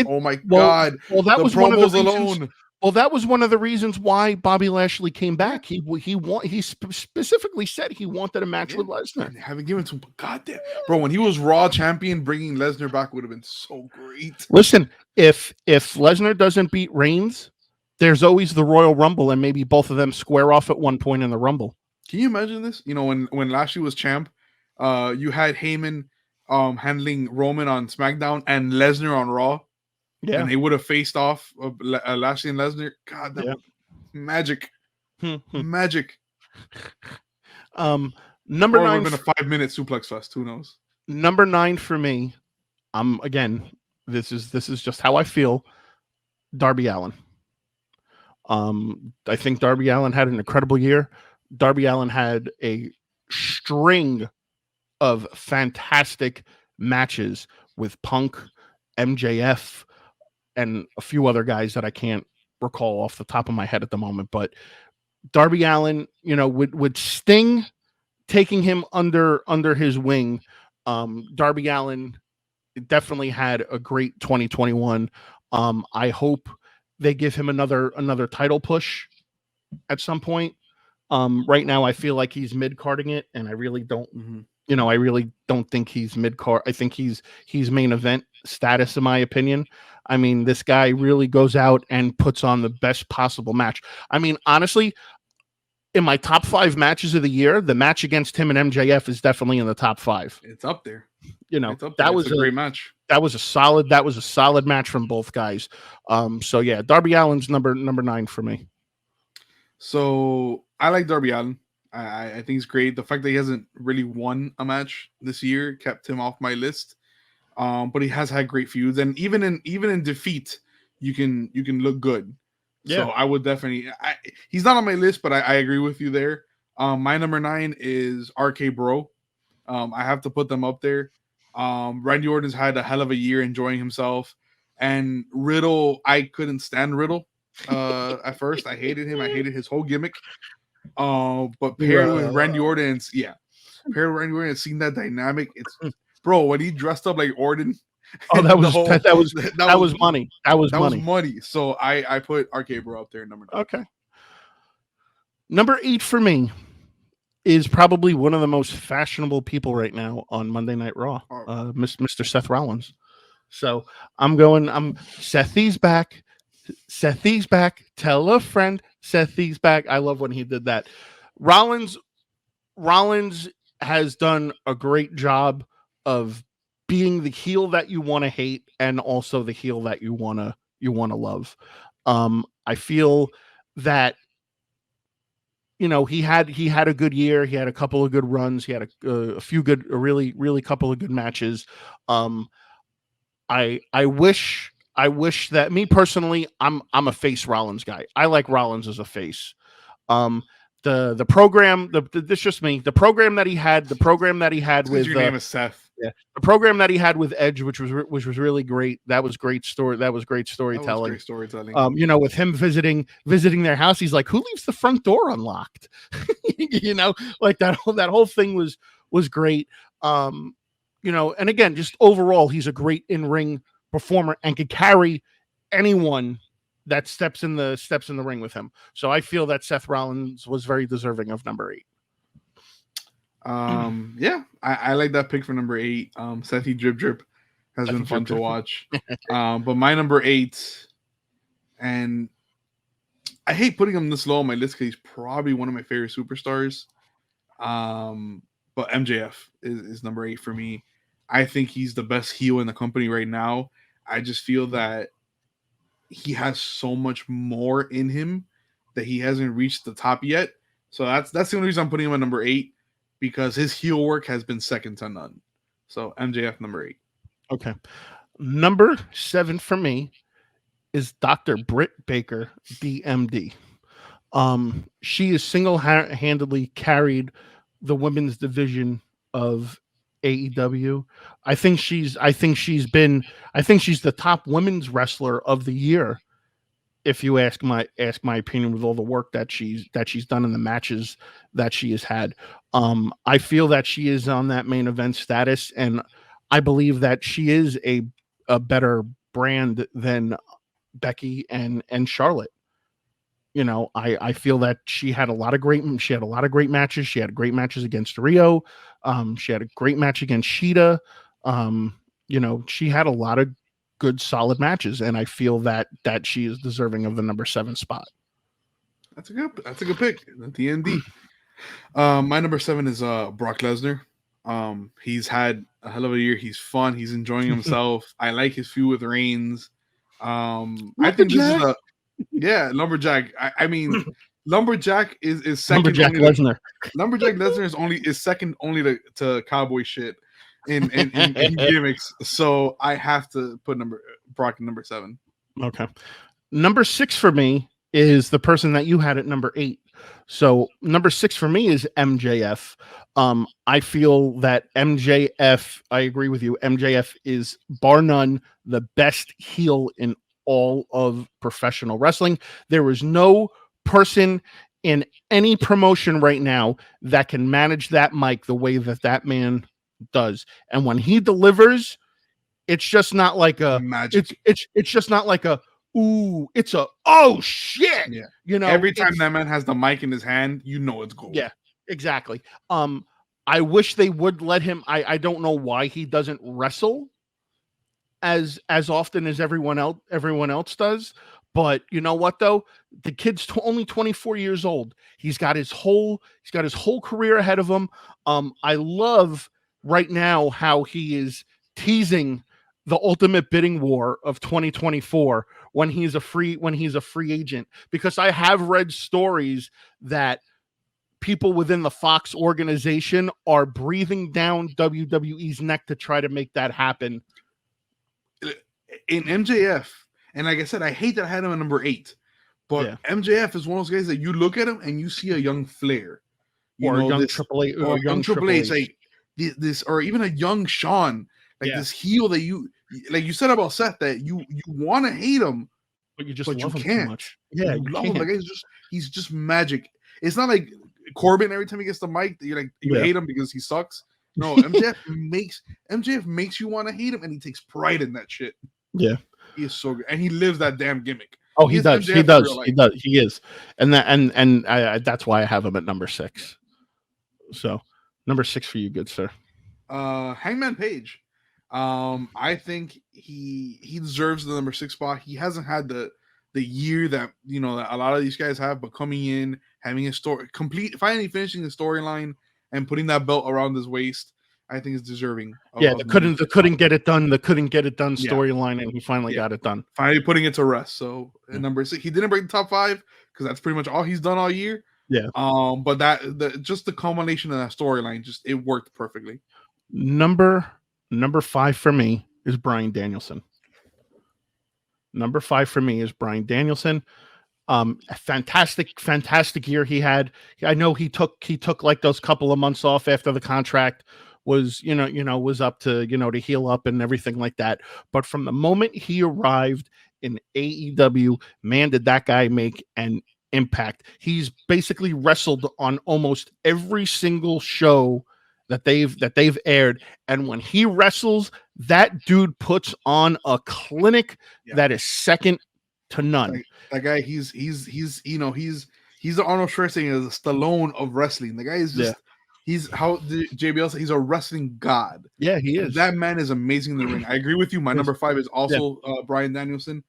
God! Well, that was one of the reasons. Well, that was one of the reasons why Bobby Lashley came back. He specifically said he wanted a match with Lesnar. And haven't given to him. Goddamn, bro! When he was Raw champion, bringing Lesnar back would have been so great. Listen, if Lesnar doesn't beat Reigns, there's always the Royal Rumble, and maybe both of them square off at one point in the Rumble. Can you imagine this? When Lashley was champ, you had Heyman handling Roman on SmackDown and Lesnar on Raw. Yeah. And they would have faced off Lashley and Lesnar. God, that magic. Magic. Number 9 would have been a 5-minute suplex fest. Who knows? Number 9 for me. Again, this is just how I feel. Darby Allen. I think Darby Allen had an incredible year. Darby Allen had a string of fantastic matches with Punk, MJF, and a few other guys that I can't recall off the top of my head at the moment. But Darby Allen, with Sting taking him under his wing, Darby Allen definitely had a great 2021. I hope they give him another title push at some point. Right now, I feel like he's mid-carding it, and I really don't. I really don't think he's mid-card. I think he's main event status, in my opinion. I mean, this guy really goes out and puts on the best possible match. I mean, honestly, in my top 5 matches of the year, the match against him and MJF is definitely in the top 5. It's up there. You know, it's up there. It's a great match. That was a solid match from both guys. So yeah, Darby Allen's number 9 for me. So I like Darby Allen. I think he's great. The fact that he hasn't really won a match this year kept him off my list. But he has had great feuds, and even in defeat, you can look good. Yeah. So I would definitely. He's not on my list, but I agree with you there. My number 9 is RK Bro. I have to put them up there. Randy Orton's had a hell of a year enjoying himself, and Riddle. I couldn't stand Riddle at first. I hated him. I hated his whole gimmick. But paired with Randy Orton, paired with Randy Orton and seeing that dynamic, it's bro when he dressed up like Orton. Oh, that was money. That was money. So I put RK Bro up there, number 9. Okay. Number 8 for me is probably one of the most fashionable people right now on Monday Night Raw, Mr. Seth Rollins. So I'm Sethy's back. Sethy's back. Tell a friend. Sethy's back. I love when he did that. Rollins has done a great job of being the heel that you want to hate and also the heel that you want to love. I feel that he had a good year. He had a couple of good runs. He had a really couple of good matches. I wish that, me personally, I'm a face Rollins guy. I like Rollins as a face. The program, this just me. The program that he had with your name is Seth. Yeah, the program that he had with Edge, which was really great. That was great story. That was great storytelling. With him visiting their house, he's like, "Who leaves the front door unlocked?" Like that whole thing was great. And again, just overall, he's a great in-ring performer and could carry anyone that steps in the ring with him. So I feel that Seth Rollins was very deserving of number 8. Yeah, I like that pick for number 8. Sethy Drip Drip has been fun to watch. But my number 8, and I hate putting him this low on my list because he's probably one of my favorite superstars. But MJF is number 8 for me. I think he's the best heel in the company right now. I just feel that he has so much more in him that he hasn't reached the top yet. So that's the only reason I'm putting him at number 8. Because his heel work has been second to none. So MJF number 8. Okay. Number 7 for me is Dr. Britt Baker, DMD. She has single-handedly carried the women's division of AEW. I think she's the top women's wrestler of the year. If you ask my opinion, with all the work that she's done in the matches that she has had, I feel that she is on that main event status, and I believe that she is a better brand than Becky and Charlotte. I feel that she had a lot of great matches. She had great matches against Rio. She had a great match against Sheeta. She had a lot of good solid matches, and I feel that she is deserving of the number 7 spot. That's a good pick. At the end. My number 7 is Brock Lesnar. He's had a hell of a year. He's fun. He's enjoying himself. I like his feud with Reigns. I think this is Lumberjack. I mean, Lumberjack is second. Lumberjack Lesnar. Lumberjack Lesnar is second only to cowboy shit in gimmicks. So I have to put Brock at number 7. Okay. Number 6 for me is the person that you had at number 8. So number 6 for me is MJF. I feel that MJF, I agree with you. MJF is bar none the best heel in all of professional wrestling. There is no person in any promotion right now that can manage that mic the way that man does. And when he delivers, it's just not like a magic. It's just not like a ooh, it's a oh shit. Yeah. Every time that man has the mic in his hand, it's gold. Yeah, exactly. I wish they would let him. I don't know why he doesn't wrestle as often as everyone else does, But you know what though? The kid's only 24 years old. He's got his whole career ahead of him. I love right now how he is teasing the ultimate bidding war of 2024 when he's a free agent, because I have read stories that people within the Fox organization are breathing down WWE's neck to try to make that happen. In MJF, and like I said, I hate that I had him at number 8, but MJF is one of those guys that you look at him and you see a young Flair, or a young Triple H, or young Triple H, like this, or even a young Shawn, like this heel that you, like you said about Seth, that you want to hate him, but you love him too much. Yeah, you love him. Like he's just magic. It's not like Corbin every time he gets the mic, you're like you hate him because he sucks. No, MJF makes you want to hate him, and he takes pride in that shit. Yeah, he is so good, and he lives that damn gimmick. Oh, he does. He is, and that's why I have him at number 6. So, number 6 for you, good sir. Hangman Page. I think he deserves the number 6 spot. He hasn't had the year that that a lot of these guys have, but coming in, having his story finally finishing the storyline and putting that belt around his waist, I think is deserving. The couldn't get it done storyline, and he finally got it done. Finally putting it to rest. So number 6, he didn't break the top 5 because that's pretty much all he's done all year. Yeah. But just the culmination of that storyline, it worked perfectly. Number 5 for me is Bryan Danielson. Number 5 for me is Bryan Danielson. A fantastic year he had. I know he took like those couple of months off after the contract was was up to to heal up and everything like that. But from the moment he arrived in AEW, man, did that guy make an impact. He's basically wrestled on almost every single show that they've aired, and when he wrestles, that dude puts on a clinic that is second to none. That guy, he's the Arnold Schwarzenegger, the Stallone of wrestling. The guy is just he's how the JBL said, he's a wrestling god. Yeah, he is. That man is amazing in the ring. I agree with you. My number 5 is also Bryan Danielson.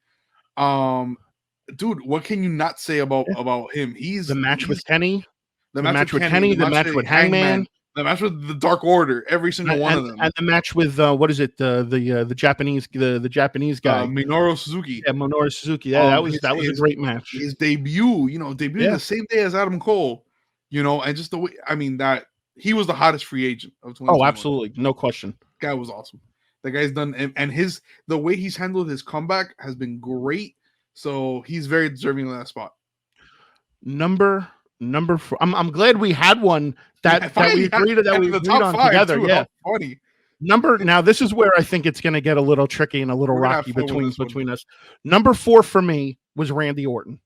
Dude, what can you not say about him? He's the match with Kenny, the match with Hangman. The match with the Dark Order, every single one of them, and the match with what is it? The Japanese guy, Minoru Suzuki. Yeah, Minoru Suzuki. Yeah, that was a great match. His debut, the same day as Adam Cole, and just the way. I mean, that he was the hottest free agent of 2021. Oh, absolutely, no question. Guy was awesome. The guy's done, and the way he's handled his comeback has been great. So he's very deserving of that spot. Number 4. I'm glad we had one that we agreed on together. Too. Yeah, funny. Now this is where I think it's going to get a little tricky and a little rocky between us. Number 4 for me was Randy Orton.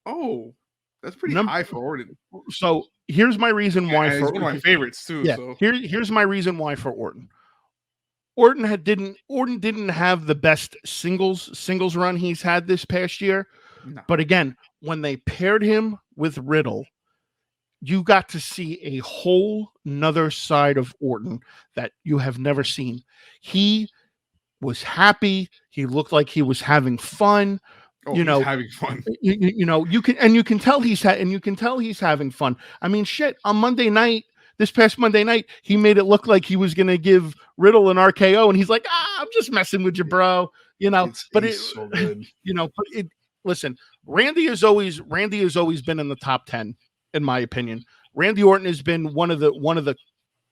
Oh, that's pretty high for Orton. So here's my reason why. He's one of my favorites too. Yeah. So. Here's my reason why for Orton. Orton didn't have the best singles run he's had this past year. No. But again, when they paired him with Riddle, you got to see a whole nother side of Orton that you have never seen. He was happy. He looked like he was having fun. He's having fun. You can tell he's having fun. I mean, shit. On this past Monday night, he made it look like he was going to give Riddle an RKO, and he's like, "I'm just messing with you, bro." It's so good. Listen, Randy has always been in the top 10, in my opinion. Randy Orton has been one of the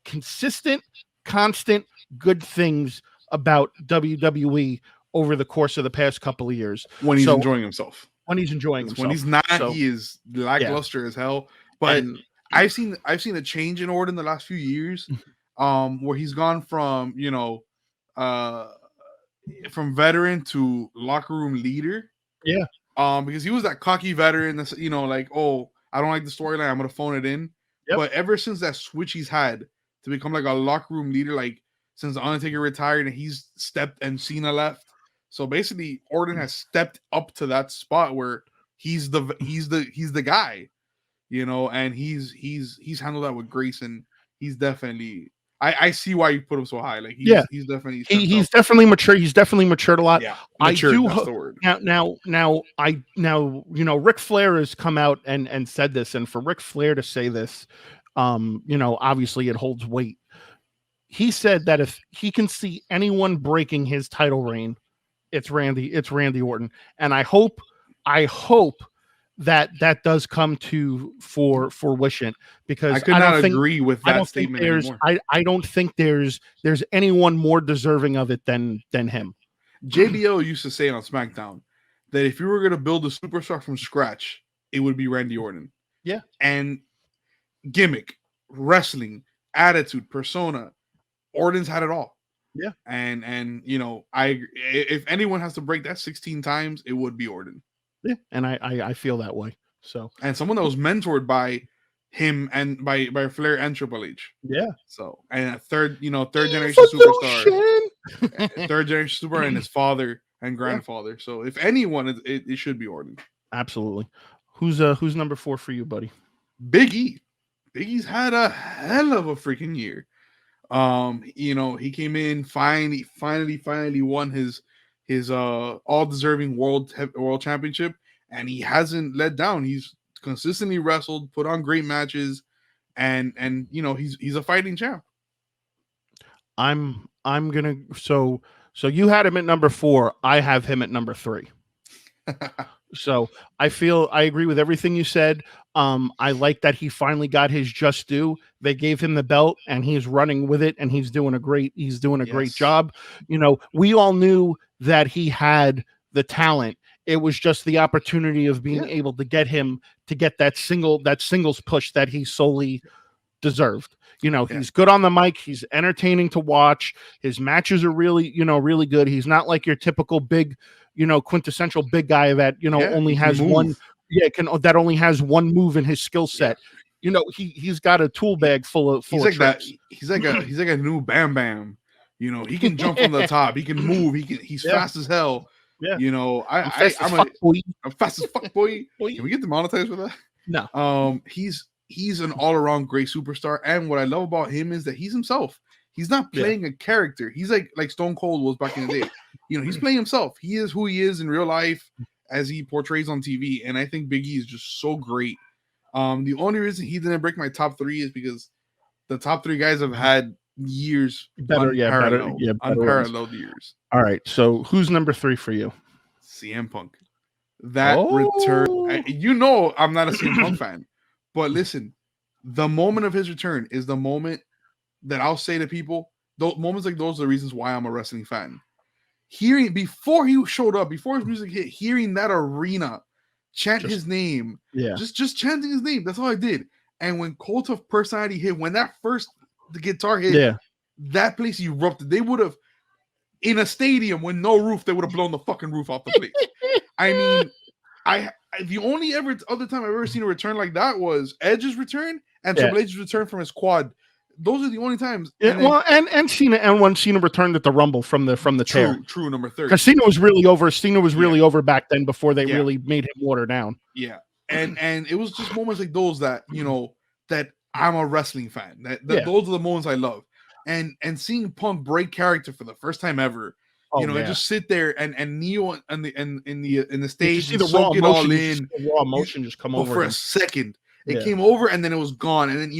consistent, constant good things about WWE over the course of the past couple of years. When he's enjoying himself. When he's enjoying himself. When he's not, he is lackluster as hell. But I've seen a change in Orton the last few years, where he's gone from from veteran to locker room leader. Yeah. Because he was that cocky veteran that's, like, oh, I don't like the storyline, I'm gonna phone it in. Yep. But ever since that switch he's had to become like a locker room leader, like since the Undertaker retired and he's stepped and Cena left. So basically Orton has stepped up to that spot where he's the guy, and he's handled that with grace, and he's definitely, I see why you put him so high. Like he's definitely he's definitely mature. He's definitely matured a lot. Yeah, matured, I do. That's the word. Now Ric Flair has come out and said this, and for Ric Flair to say this, obviously it holds weight. He said that if he can see anyone breaking his title reign, it's Randy Orton, and I hope that does come to fruition, because I could not agree with that statement anymore. I don't think there's anyone more deserving of it than him. JBL used to say on SmackDown that if you were going to build a superstar from scratch, it would be Randy Orton. Yeah. And gimmick, wrestling, attitude, persona, Orton's had it all. Yeah. And if anyone has to break that 16 times, it would be Orton. Yeah, and I feel that way. So, and someone that was mentored by him and by Flair and Triple H. Yeah. So, and a third generation superstar, third generation super, and his father and grandfather. Yeah. So, if anyone, it should be Orton. Absolutely. Who's number 4 for you, buddy? Big E. Big E's had a hell of a freaking year. He came in finally won his all deserving world championship, and he hasn't let down. He's consistently wrestled, put on great matches, and he's a fighting champ. I'm gonna so you had him at number 4. I have him at number 3. So I agree with everything you said. I like that he finally got his just due. They gave him the belt, and he's running with it, and he's doing a great job. We all knew that he had the talent. It was just the opportunity of being able to get him to get that singles push that he solely deserved. He's good on the mic. He's entertaining to watch. His matches are really good. He's not like your typical big, quintessential big guy that, only has one. Yeah, that only has one move in his skill set. Yeah. He's got a tool bag full of tricks. He's like a new Bam Bam. He can jump from the top. He can move. He's fast as hell. Yeah. I'm fast as fuck, boy. Can we get demonetized for that? No. He's an all around great superstar, and what I love about him is that he's himself. He's not playing a character. He's like Stone Cold was back in the day. He's playing himself. He is who he is in real life, as he portrays on TV, and I think Big E is just so great. The only reason he didn't break my top 3 is because the top 3 guys have had years unparalleled years. All right, so who's number 3 for you? CM Punk. That return, I'm not a CM Punk fan, but listen, the moment of his return is the moment that I'll say to people. Those moments like those are the reasons why I'm a wrestling fan. Hearing before he showed up, before his music hit, hearing that arena chant his name, just chanting his name. That's all I did. And when Cult of Personality hit, when that first the guitar hit, that place erupted. They would have, in a stadium with no roof, they would have blown the fucking roof off the place. I mean, the only other time I've ever seen a return like that was Edge's return and Triple H's return from his quad. Those are the only times. And Cena, and when Cena returned at the Rumble from the tear. True, number 30. Because Cena was really over. Cena was really over back then before they really made him water down. Yeah, and it was just moments like those that that I'm a wrestling fan. Those are the moments I love. And seeing Punk break character for the first time ever. And just sit there and kneel in the stage and soak it all in. The raw emotion just come over for a second. It came over and then it was gone. And then,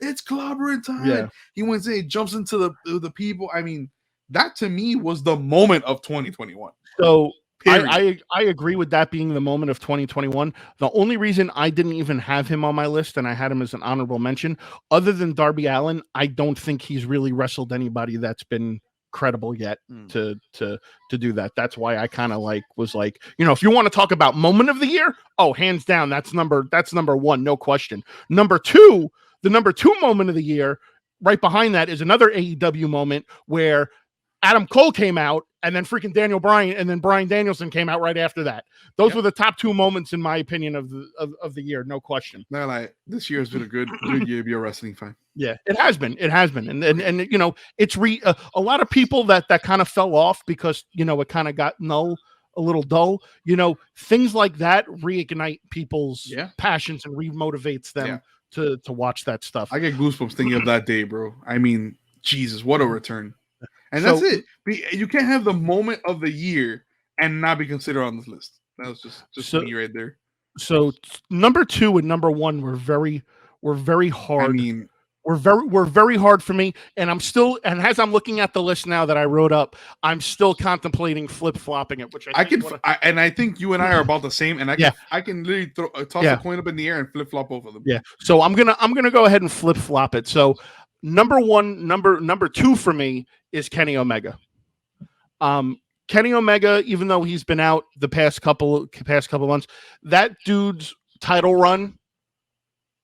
it's clobbering time. Yeah. He went in, he jumps into the people. I mean, that to me was the moment of 2021. So I agree with that being the moment of 2021. The only reason I didn't even have him on my list and I had him as an honorable mention, other than Darby Allen, I don't think he's really wrestled anybody that's been credible yet to do that. That's why I kind of was like, if you want to talk about moment of the year, hands down, that's number 1, no question. Number 2, the number 2 moment of the year, right behind that is another AEW moment where Adam Cole came out and then freaking Daniel Bryan and then Bryan Danielson came out right after that. Those were the top 2 moments in my opinion of the year, no question. No, this year has been a good year to be a wrestling fan. Yeah, it has been. And it's a lot of people that kind of fell off because it kind of got a little dull. Things like that reignite people's passions and remotivates them to watch that stuff. I get goosebumps thinking of that day, bro. I mean, Jesus, what a return. And that's it. You can't have the moment of the year and not be considered on this list. That was just me right there. So number 2 and number 1 were very hard. I mean, were very hard for me, and I'm still, and as I'm looking at the list now that I wrote up, I'm still contemplating flip-flopping it, which I think you and I are about the same, and I can literally toss a coin up in the air and flip-flop both of them. Yeah. So I'm gonna go ahead and flip-flop it. So number 2 for me is Kenny Omega. Kenny Omega, even though he's been out the past couple months, that dude's title run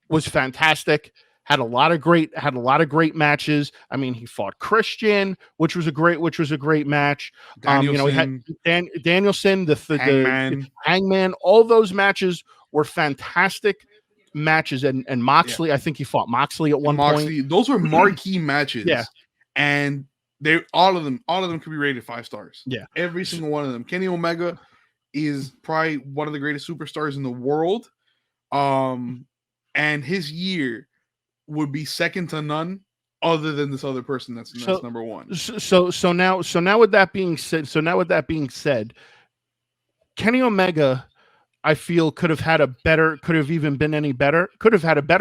was fantastic. Had a lot of great matches. I mean, he fought Christian, which was a great match. Danielson, he had Danielson, the Hangman. All those matches were fantastic matches. And Moxley, I think he fought Moxley at one point. Those were marquee matches. Yeah, and all of them could be rated 5 stars. Yeah, every single one of them. Kenny Omega is probably one of the greatest superstars in the world. And his year would be second to none, other than this other person that's number 1. So now with that being said, Kenny Omega, I feel could have had a better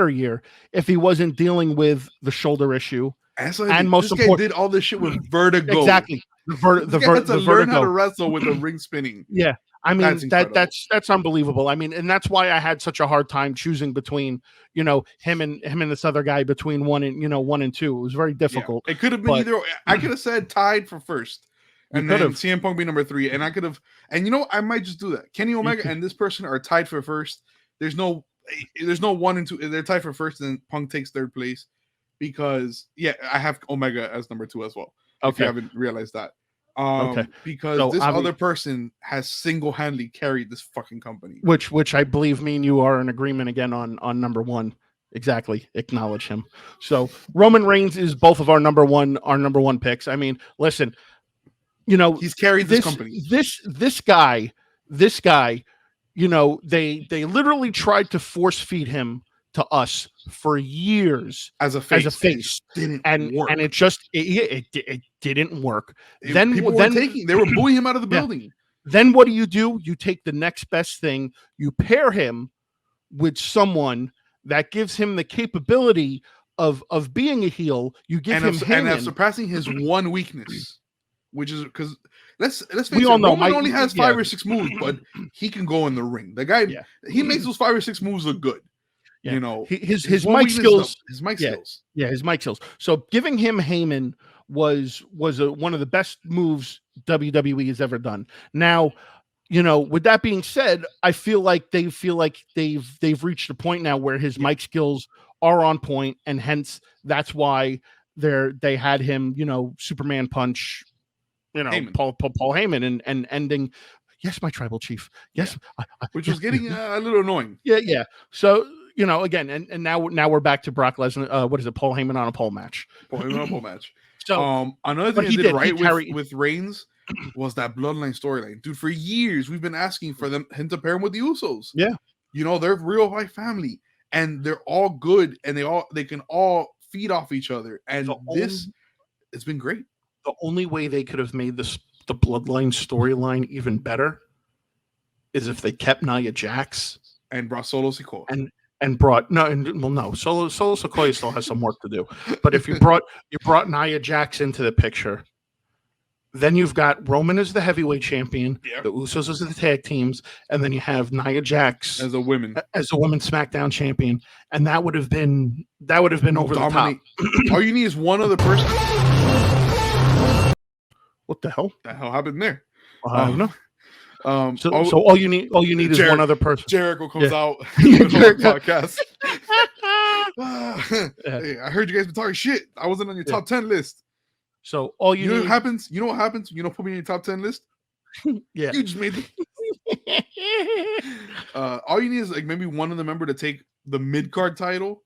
year if he wasn't dealing with the shoulder issue. And most important, did all this shit with vertigo. Exactly, the learn how to wrestle with the ring spinning. Yeah. I mean, that's unbelievable. I mean, and that's why I had such a hard time choosing between, him and this other guy between 1 and 2. It was very difficult. Yeah. It could have been either. I could have said tied for first, and then CM Punk be number 3, and I could have. And I might just do that. Kenny Omega and this person are tied for first. There's no 1 and 2. They're tied for first, and then Punk takes 3rd place because I have Omega as number 2 as well. Okay, if you haven't realized that. Because this other person has single-handedly carried this fucking company. Which I believe me and you are in agreement again on number 1. Exactly. Acknowledge him. So Roman Reigns is both of our number one picks. I mean, listen, he's carried this company. This guy, they literally tried to force feed him to us for years as a face. And it just it didn't work. They were booing him out of the building. Then what do? You take the next best thing, you pair him with someone that gives him the capability of being a heel. You give him of surpassing his one weakness, which is because let's face it, Roman only has 5 or 6 moves, but he can go in the ring. The guy he makes those 5 or 6 moves look good. Yeah. His mic skills. His mic skills. Yeah, his mic skills. So giving him Heyman was one of the best moves WWE has ever done. Now, with that being said, I feel like they've reached a point now where his mic skills are on point, and hence that's why they had him, Superman punch, Heyman. Paul Heyman and ending. Yes, my tribal chief. Yes, which was getting a little annoying. Yeah. So. Again, and now we're back to Brock Lesnar. What is it? Paul Heyman on a pole match. So another thing he did with Reigns was that bloodline storyline. Dude, for years we've been asking for him to pair him with the Usos. Yeah. They're real life family, and they're all good, and they can all feed off each other. And it's been great. The only way they could have made the bloodline storyline even better is if they kept Nia Jax and brought Solo Sikoa. Solo Sikoa still has some work to do. But if you brought Nia Jax into the picture, then you've got Roman as the heavyweight champion, the Usos as the tag teams, and then you have Nia Jax as a women's SmackDown champion, and that would have been over the top. All you need is one other person. What the hell? The hell happened there? I don't know. So all you need is one other person. Jericho comes out in the podcast. Hey, I heard you guys been talking shit. I wasn't on your top 10 list. So all you know need... what happens? You know what happens? You don't put me in your top 10 list. Yeah, you just made it. All you need is maybe one of the member to take the mid card title.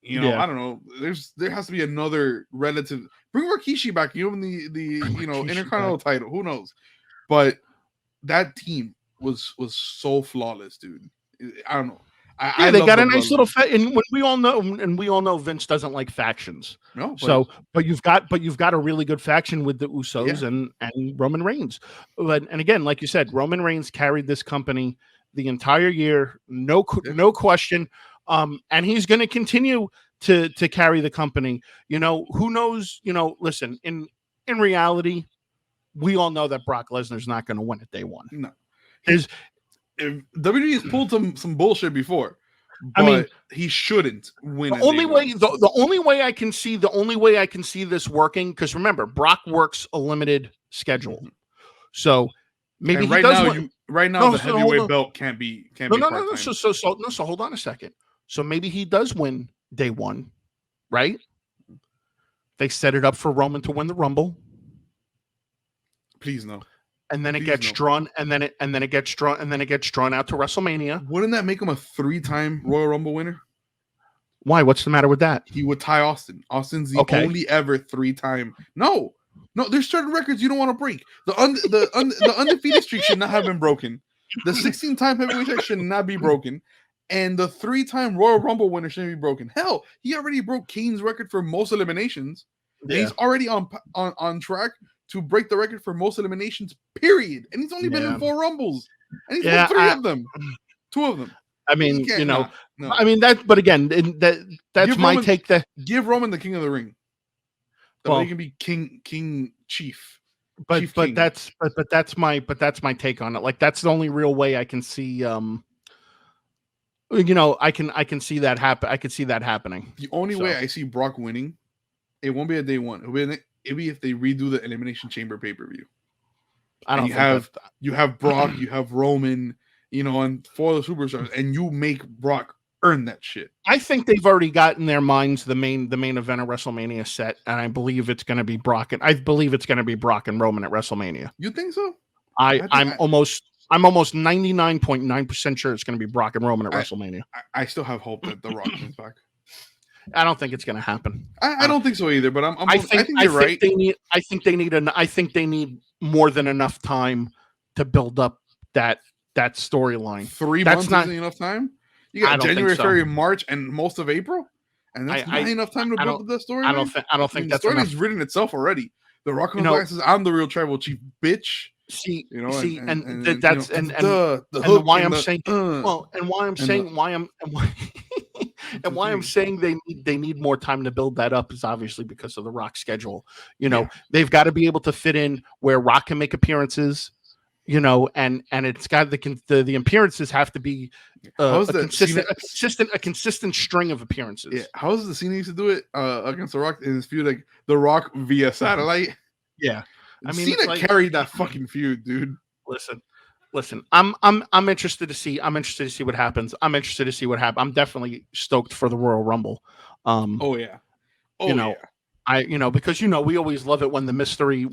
I don't know. There has to be another relative. Bring Rikishi back. Give him the Intercontinental title. Who knows? But that team was so flawless, dude. I don't know. Yeah, they got a nice little and we all know Vince doesn't like factions. No, but you've got a really good faction with the Usos and Roman Reigns. And again, like you said, Roman Reigns carried this company the entire year, no question. And he's going to continue to carry the company. You know, who knows? You know, listen, in reality, we all know that Brock Lesnar's not going to win at day one. No, WWE has pulled some bullshit before. But I mean, he shouldn't win. The only way I can see this working, because remember, Brock works a limited schedule, so maybe he does. Right now, the heavyweight belt can't be. No. So hold on a second. So maybe he does win day one, right? They set it up for Roman to win the Rumble. Please no. And then it gets drawn, and then it gets drawn out to WrestleMania. Wouldn't that make him a 3-time Royal Rumble winner? Why? What's the matter with that? He would tie Austin. Austin's the only ever 3-time. No, there's certain records you don't want to break. The undefeated streak should not have been broken. The 16-time heavyweight check should not be broken. And the 3-time Royal Rumble winner shouldn't be broken. Hell, he already broke Kane's record for most eliminations. Yeah. He's already on track to break the record for most eliminations, period. And he's only been in 4 Rumbles. And he's won 3 of them. 2 of them. I mean, I mean, but again, that's my take. That give Roman the King of the Ring. That way he can be King Chief. But that's my take on it. Like, that's the only real way I can see. I can see that happen. I could see that happening. The only way I see Brock winning, it won't be a day one. It'll be if they redo the Elimination Chamber pay-per-view. You have Brock, you have Roman, and 4 of the superstars, and you make Brock earn that shit. I think they've already got in their minds the main event of WrestleMania set, and I believe it's going to be Brock. And I believe it's going to be Brock and Roman at WrestleMania. You think so? I'm almost 99.9% sure it's going to be Brock and Roman at WrestleMania. I still have hope that The Rock comes back. I don't think it's going to happen. I don't think so either. But I think you're right. I think they need more than enough time to build up that storyline. 3 months isn't enough time. You got January, February, March, and most of April, and that's not enough time to build up that story. I don't think the story's written itself already. The Rock says, "I'm the real tribal chief, bitch." Why I'm saying they need more time to build that up is obviously because of the Rock schedule. They've got to be able to fit in where Rock can make appearances. And it's got the appearances have to be a consistent string of appearances. Yeah, how's the Cena used to do it against the Rock in his feud, like the Rock via satellite? Yeah, I mean, Cena carried that fucking feud, dude. Listen. I'm interested to see. I'm interested to see what happens. I'm definitely stoked for the Royal Rumble. Because we always love it when the mystery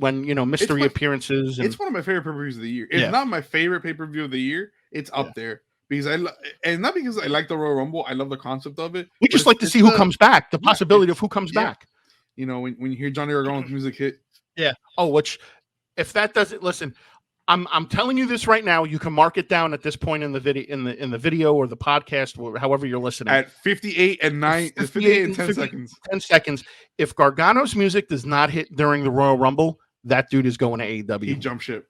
appearances. It's one of my favorite pay-per-views of the year. It's not my favorite pay-per-view of the year. It's up there because not because I like the Royal Rumble. I love the concept of it. We just like to see who comes back. The possibility of who comes back. When you hear Johnny Gargano's music hit. Yeah. Oh, which if that doesn't listen, I'm telling you this right now. You can mark it down at this point in the video, in the video or the podcast, or however you're listening. At 58 and 10 seconds. 10 seconds. If Gargano's music does not hit during the Royal Rumble, that dude is going to AEW. He jumped ship.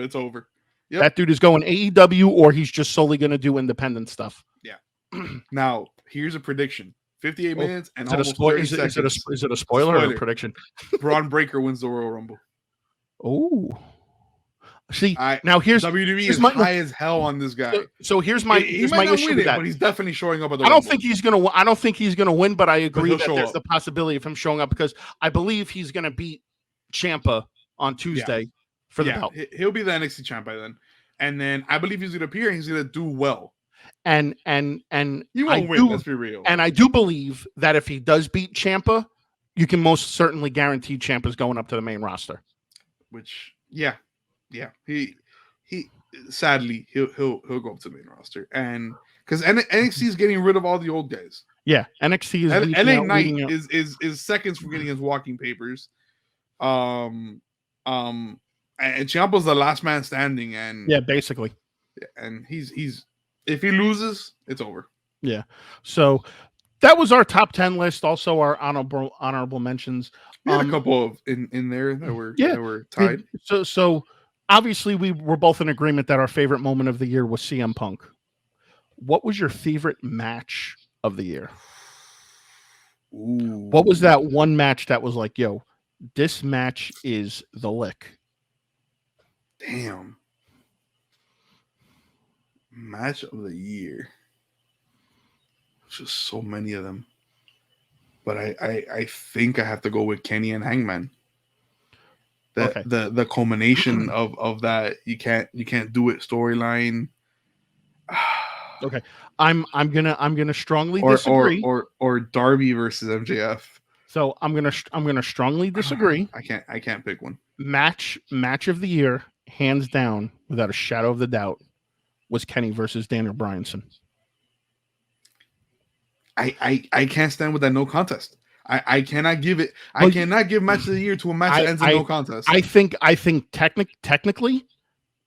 It's over. Yep. That dude is going AEW, or he's just solely going to do independent stuff. Yeah. Now, here's a prediction. 58 minutes and almost 30 seconds. Is it a spoiler or a prediction? Braun Breaker wins the Royal Rumble. Oh. See, now here's WWE is high as hell on this guy. So here's my issue with that. But he's definitely showing up at the I don't think he's gonna win, but I agree that there's the possibility of him showing up because I believe he's gonna beat Ciampa on Tuesday for the belt. He'll be the NXT champ by then. And then I believe he's gonna appear and he's gonna do well. And he won't win, let's be real. And I do believe that if he does beat Ciampa, you can most certainly guarantee Ciampa's going up to the main roster. Which he sadly he'll go up to the main roster, and because NXT is getting rid of all the old guys. Yeah, NXT is LA Knight is seconds from getting his walking papers. And Ciampa's the last man standing, and basically, and If he loses, it's over. Yeah. So that was our top 10 list. Also, our honorable mentions. We had a couple of in there that were tied. So obviously we were both in agreement that our favorite moment of the year was CM Punk. What was your favorite match of the year? Ooh. What was that one match that was like, yo, this match is the lick? Damn. Match of the year. Just so many of them. But I think I have to go with Kenny and Hangman. The culmination of that you can't do it storyline. Okay. I'm gonna strongly disagree. Or Darby versus MJF. So I'm gonna strongly disagree. I can't pick one. Match of the year, hands down, without a shadow of the doubt, was Kenny versus Daniel Bryanson. I can't stand with that no contest. I cannot give it. I cannot give match of the year to a match that ends in no contest. I think technically,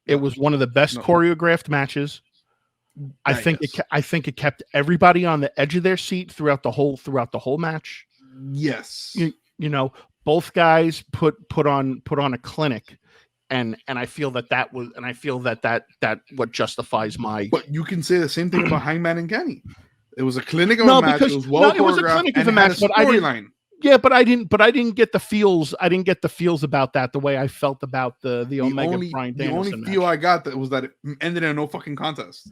it was one of the best choreographed matches. I think it kept everybody on the edge of their seat throughout the whole match. Yes, you know, both guys put on a clinic, and I feel that was, and I feel that what justifies my. But you can say the same thing about Hangman and Kenny. It was a clinic of a match. Because, it was well choreographed. It was a clinic of a match, but I didn't get the feels. I didn't get the feels about that the way I felt about the Omega Bryan Danielson. The only feel I got was that it ended in no fucking contest.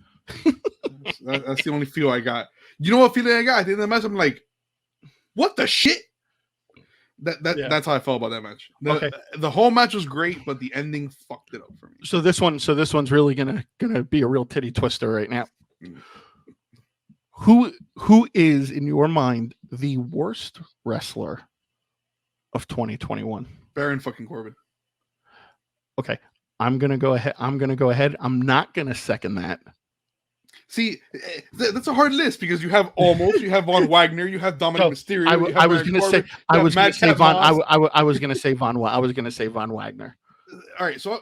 That's the only feel I got. You know what feeling I got at the end of the match? I'm like, what the shit? That's how I felt about that match. The whole match was great, but the ending fucked it up for me. So this one's really gonna be a real titty twister right now. Who is, in your mind, the worst wrestler of 2021? Baron fucking Corbin. Okay, I'm gonna go ahead. I'm not gonna second that. See, that's a hard list because you have Almost, you have Von Wagner, you have Dominic Mysterio. I was going to say Von Wagner. All right, so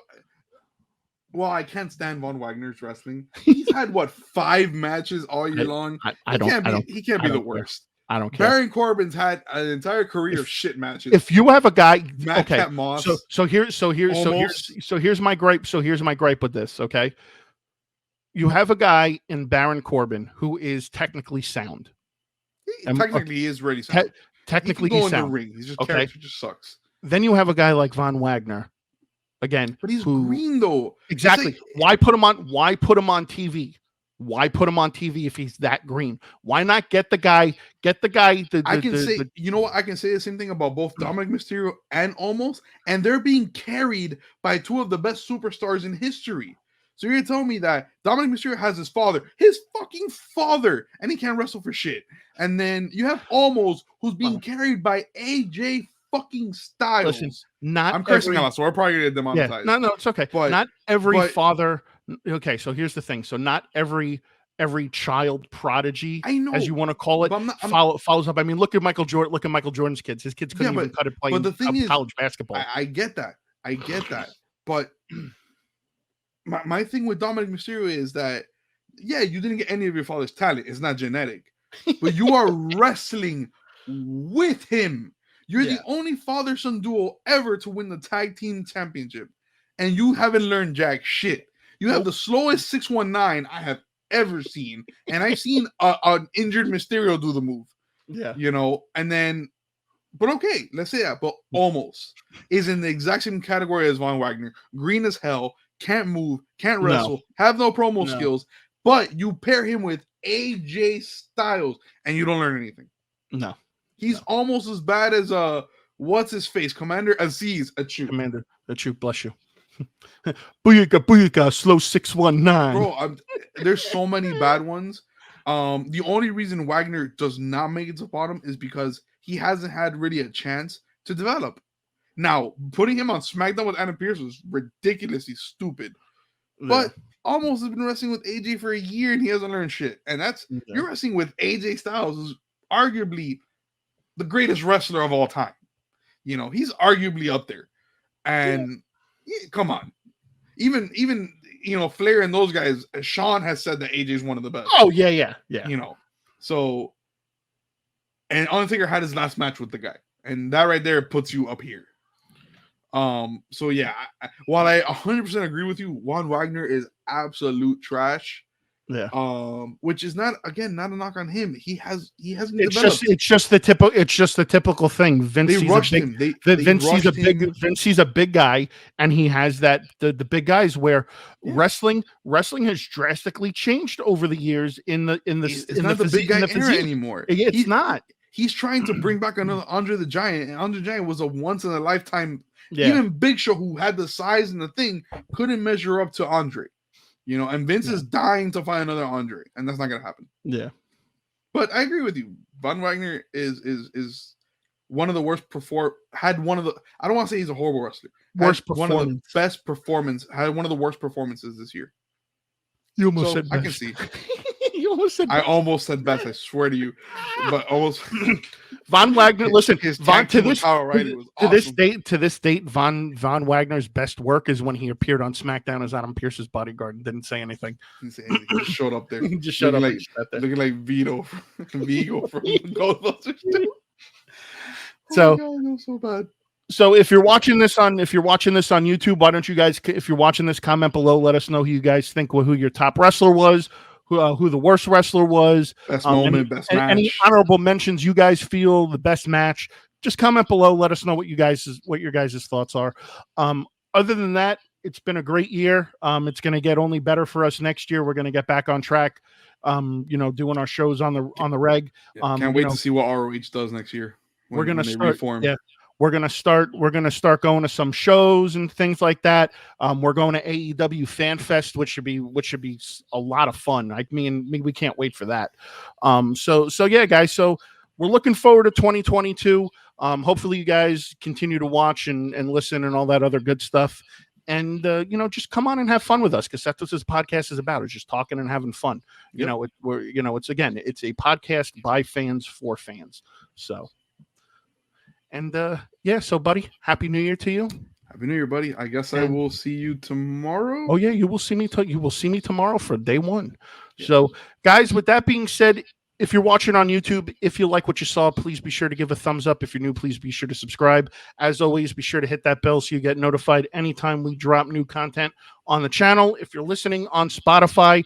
well, I can't stand Von Wagner's wrestling. He's had 5 matches all year long. He can't be the worst. I don't care. Baron Corbin's had an entire career of shit matches. If you have a guy, Cat Moss, so here's my gripe. So here's my gripe with this. Okay, you have a guy in Baron Corbin who is technically sound. He is really sound. Technically, he's sound. In the ring. He's just character just sucks. Then you have a guy like Von Wagner. Again, but he's green though. Exactly. Why put him on TV? Why put him on TV if he's that green? Why not get the guy? You know what? I can say the same thing about both Dominic Mysterio and Almost, and they're being carried by 2 of the best superstars in history. So you're telling me that Dominic Mysterio has his fucking father, and he can't wrestle for shit. And then you have Almost, who's being carried by AJ fucking Styles. Listen, I'm cursing a lot, so we're probably gonna get demonetized. No, it's okay. But not every father. Okay, so here's the thing. So not every child prodigy, as you want to call it, follows up. I mean, look at Michael Jordan. Look at Michael Jordan's kids. His kids couldn't even cut it playing college basketball. I get that. But my thing with Dominic Mysterio is that, you didn't get any of your father's talent. It's not genetic, but you are wrestling with him. You're the only father-son duo ever to win the tag team championship, and you haven't learned jack shit. You have the slowest 619 I have ever seen, and I've seen an injured Mysterio do the move. Yeah, and then, but okay, let's say that. But Almost is in the exact same category as Von Wagner, green as hell, can't move, can't wrestle, have no promo skills, but you pair him with AJ Styles, and you don't learn anything. No. He's almost as bad as what's his face, Commander Aziz Achu. Commander Achu, bless you. Booyaka, slow 619. Bro, there's so many bad ones. The only reason Wagner does not make it to bottom is because he hasn't had really a chance to develop. Now, putting him on SmackDown with Adam Pearce was ridiculously stupid. Yeah. But Almost has been wrestling with AJ for a year and he hasn't learned shit. And you're wrestling with AJ Styles, who's arguably the greatest wrestler of all time. He's arguably up there. And come on. Even Flair and those guys, Sean has said that AJ's one of the best. Oh, yeah. So, and Undertaker had his last match with the guy, and that right there puts you up here. So yeah, while I 100% agree with you, Von Wagner is absolute trash. Yeah. Which is not a knock on him. He hasn't it's developed. It's just the typical thing. Vince sees a big guy, and he has that the big guys where wrestling has drastically changed over the years it's not the big guy era anymore. It's not. He's trying to bring back another Andre the Giant, and Andre the Giant was a once in a lifetime. Yeah. Even Big Show, who had the size and the thing, couldn't measure up to Andre. And Vince is dying to find another Andre, and that's not gonna happen. Yeah, but I agree with you. Von Wagner is one of the worst I don't want to say he's a horrible wrestler. One of the best performances. Had one of the worst performances this year. You almost said best. I can see. You almost said. I almost said best. I swear to you, but almost. Von Wagner, listen. Von to this to this date, Von Wagner's best work is when he appeared on SmackDown as Adam Pearce's bodyguard and didn't say anything. He just showed up there. He just showed up looking like Vigo from Ghostbusters. So, God, that was so bad. So if you're watching this on YouTube, why don't you guys, if you're watching this, comment below, let us know who you guys think who your top wrestler was, who the worst wrestler was, best moment, best match, any honorable mentions you guys feel the best match. Just comment below, let us know what your guys' thoughts are. Other than that, it's been a great year. It's going to get only better for us next year. We're going to get back on track. Doing our shows on the reg. Can't wait to see what ROH does next year. We're going to start. Reform. Yeah. We're gonna start going to some shows and things like that. We're going to AEW Fan Fest, which should be a lot of fun. I mean, we can't wait for that. So yeah, guys. So we're looking forward to 2022. Hopefully you guys continue to watch and listen and all that other good stuff. And just come on and have fun with us, because that's what this podcast is about. It's just talking and having fun. Yep. It's a podcast by fans for fans. So. And so buddy, Happy New Year to you. Happy New Year, buddy. I guess I will see you tomorrow. Oh yeah, you will see me tomorrow for day one. Yeah. So guys, with that being said, if you're watching on YouTube, if you like what you saw, please be sure to give a thumbs up. If you're new, please be sure to subscribe. As always, be sure to hit that bell so you get notified anytime we drop new content on the channel. If you're listening on Spotify,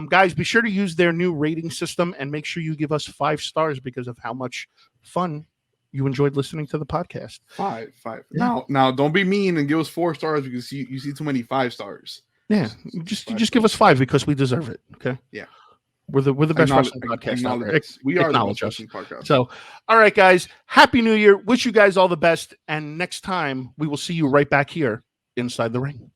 guys, be sure to use their new rating system and make sure you give us 5 stars because of how much fun you enjoyed listening to the podcast. 5. Yeah. Now, don't be mean and give us 4 stars because you see too many 5 stars. Yeah, just give us 5 because we deserve it. Okay. Yeah, we're the best wrestling podcast out there. We are the best wrestling podcast. So, all right, guys, Happy New Year. Wish you guys all the best, and next time we will see you right back here inside the ring.